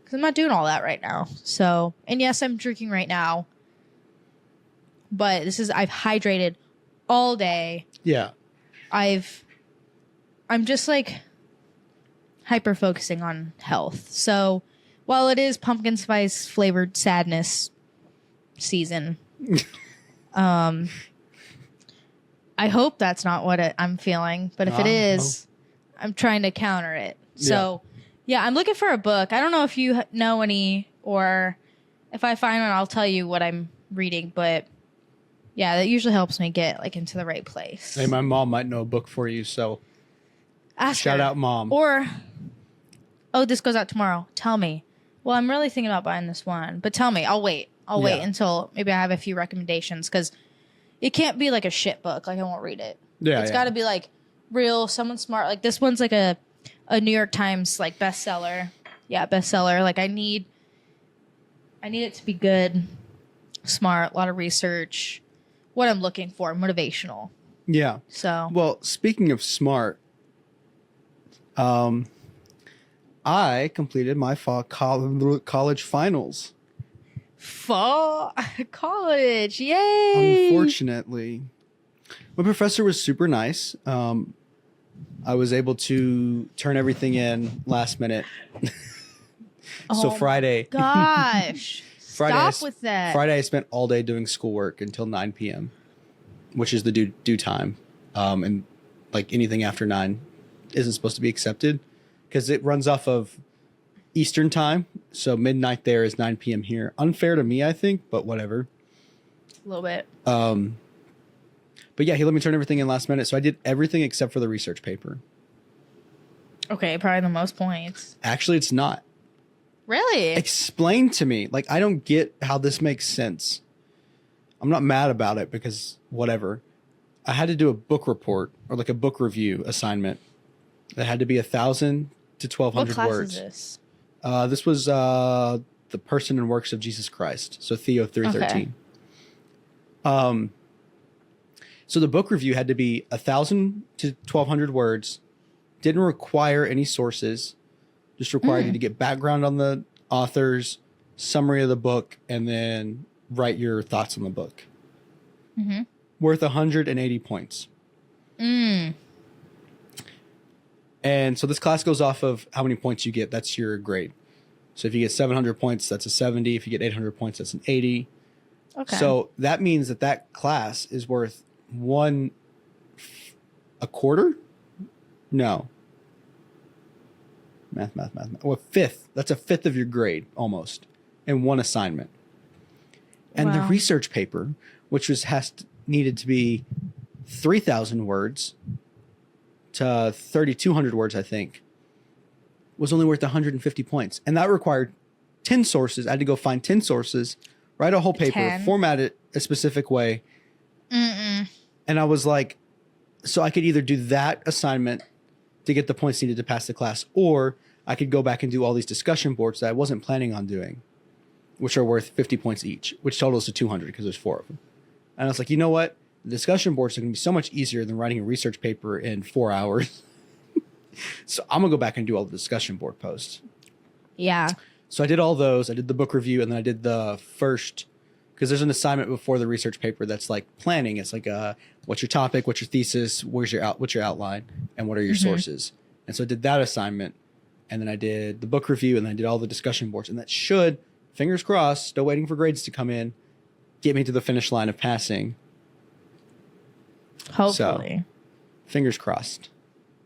Speaker 6: Because I'm not doing all that right now. So, and yes, I'm drinking right now. But I've hydrated all day.
Speaker 5: Yeah.
Speaker 6: I'm just like hyper-focusing on health. So while it is pumpkin spice flavored sadness season, I hope that's not what I'm feeling. But if it is, I'm trying to counter it. So, yeah, I'm looking for a book. I don't know if you know any, or if I find one, I'll tell you what I'm reading. But yeah, that usually helps me get like into the right place.
Speaker 5: Hey, my mom might know a book for you, so
Speaker 6: Ask
Speaker 5: shout
Speaker 6: her.
Speaker 5: out, Mom.
Speaker 6: Or, oh, this goes out tomorrow. Tell me. Well, I'm really thinking about buying this one, but tell me. I'll wait. I'll wait until maybe I have a few recommendations, because it can't be like a shit book. Like, I won't read it.
Speaker 5: Yeah,
Speaker 6: It's got to be like real, someone smart. Like, this one's like a New York Times like bestseller. Yeah, bestseller. Like, I need it to be good, smart, a lot of research. What I'm looking for, motivational.
Speaker 5: Yeah.
Speaker 6: So,
Speaker 5: well, speaking of smart, I completed my fall college finals.
Speaker 6: fall college, yay!
Speaker 5: Unfortunately, my professor was super nice. I was able to turn everything in last minute. So Friday,
Speaker 6: gosh,
Speaker 5: Friday,
Speaker 6: stop with that.
Speaker 5: Friday, I spent all day doing schoolwork until 9 p.m., which is the due time. And like anything after 9 isn't supposed to be accepted because it runs off of Eastern time. So midnight there is 9 p.m. here. Unfair to me, I think, but whatever.
Speaker 6: A little bit.
Speaker 5: But yeah, he let me turn everything in last minute. So I did everything except for the research paper.
Speaker 6: Okay, probably the most points.
Speaker 5: Actually, it's not.
Speaker 6: Really?
Speaker 5: Explain to me. Like, I don't get how this makes sense. I'm not mad about it because whatever. I had to do a book report or like a book review assignment that had to be 1,000 to 1,200
Speaker 6: what class
Speaker 5: words.
Speaker 6: is this?
Speaker 5: This was the Person and Works of Jesus Christ. So Theo 313.
Speaker 6: Okay.
Speaker 5: So the book review had to be 1,000 to 1,200 words. Didn't require any sources. Just required you to get background on the authors, summary of the book, and then write your thoughts on the book.
Speaker 6: Mm-hmm.
Speaker 5: Worth 180 points. And so this class goes off of how many points you get. That's your grade. So if you get 700 points, that's a 70. If you get 800 points, that's an 80.
Speaker 6: Okay.
Speaker 5: So that means that class is worth a quarter? No. Math. Well, a fifth. That's a fifth of your grade, almost, in one assignment. And the research paper, which needed to be 3,000 words to 3,200 words, I think, was only worth 150 points. And that required 10 sources. I had to go find 10 sources, write a whole paper,
Speaker 6: 10.
Speaker 5: format it a specific way. And I was like, so I could either do that assignment to get the points needed to pass the class, or I could go back and do all these discussion boards that I wasn't planning on doing, which are worth 50 points each, which totals to 200 because there's 4 of them. And I was like, you know what? The discussion boards are going to be so much easier than writing a research paper in 4 hours. So I'm going to go back and do all the discussion board posts.
Speaker 6: Yeah.
Speaker 5: So I did all those. I did the book review, and then I did the first, because there's an assignment before the research paper that's like planning. It's like, what's your topic? What's your thesis? What's your outline? And what are your sources? And so I did that assignment, and then I did the book review, and then I did all the discussion boards. And that should, fingers crossed, still waiting for grades to come in, get me to the finish line of passing.
Speaker 6: Hopefully.
Speaker 5: So, fingers crossed.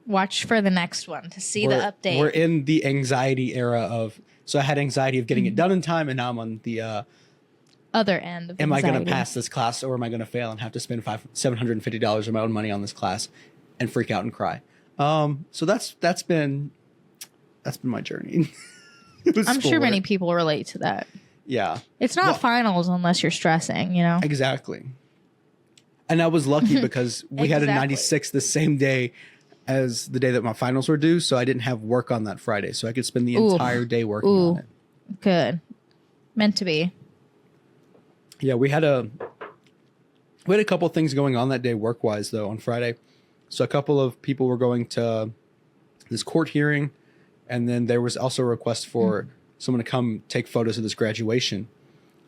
Speaker 6: Watch for the next one to see the update.
Speaker 5: We're in the anxiety era of, so I had anxiety of getting it done in time, and now I'm on the
Speaker 6: other end of
Speaker 5: am
Speaker 6: anxiety.
Speaker 5: I going to pass this class, or am I going to fail and have to spend $750 of my own money on this class and freak out and cry? So that's been my journey.
Speaker 6: I'm sure many people relate to that.
Speaker 5: Yeah.
Speaker 6: It's not finals unless you're stressing, you know?
Speaker 5: Exactly. And I was lucky because we had a 96 the same day as the day that my finals were due, so I didn't have work on that Friday, so I could spend the entire day working on it.
Speaker 6: Good. Meant to be.
Speaker 5: Yeah, we had a couple of things going on that day work-wise, though, on Friday. So a couple of people were going to this court hearing, and then there was also a request for someone to come take photos of this graduation.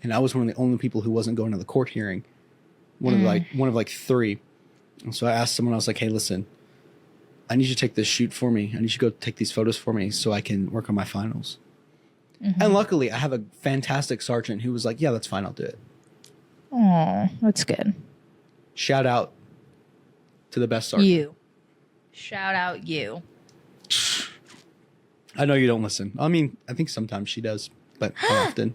Speaker 5: And I was one of the only people who wasn't going to the court hearing. One of 3. And so I asked someone, I was like, hey, listen, I need you to take this shoot for me. I need you to go take these photos for me so I can work on my finals. And luckily, I have a fantastic sergeant who was like, yeah, that's fine. I'll do it.
Speaker 6: Oh, that's good.
Speaker 5: Shout out to the best sergeant.
Speaker 6: You. Shout out you.
Speaker 5: I know you don't listen. I mean, I think sometimes she does, but not often.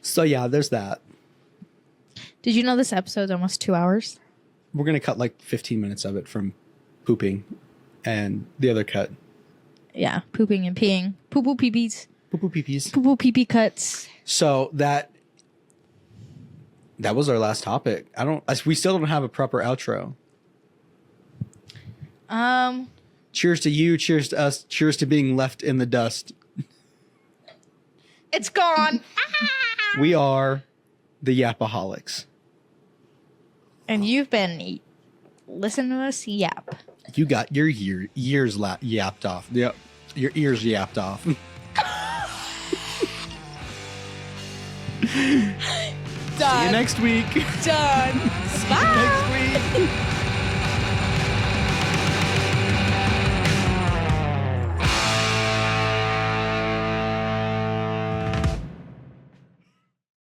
Speaker 5: So yeah, there's that.
Speaker 6: Did you know this episode's almost 2 hours?
Speaker 5: We're going to cut like 15 minutes of it from pooping and the other cut.
Speaker 6: Yeah, pooping and peeing. Poo-poo pee-pees.
Speaker 5: Poo-poo pee-pees.
Speaker 6: Poo-poo pee-pee cuts.
Speaker 5: So that was our last topic. We still don't have a proper outro. Cheers to you. Cheers to us. Cheers to being left in the dust.
Speaker 6: It's gone.
Speaker 5: We are the Yapaholics.
Speaker 6: And you've been listening to us yap.
Speaker 5: You got your ears yapped off. Yep. Your ears yapped off.
Speaker 6: Done.
Speaker 5: See you next week.
Speaker 6: Done.
Speaker 5: See you next week.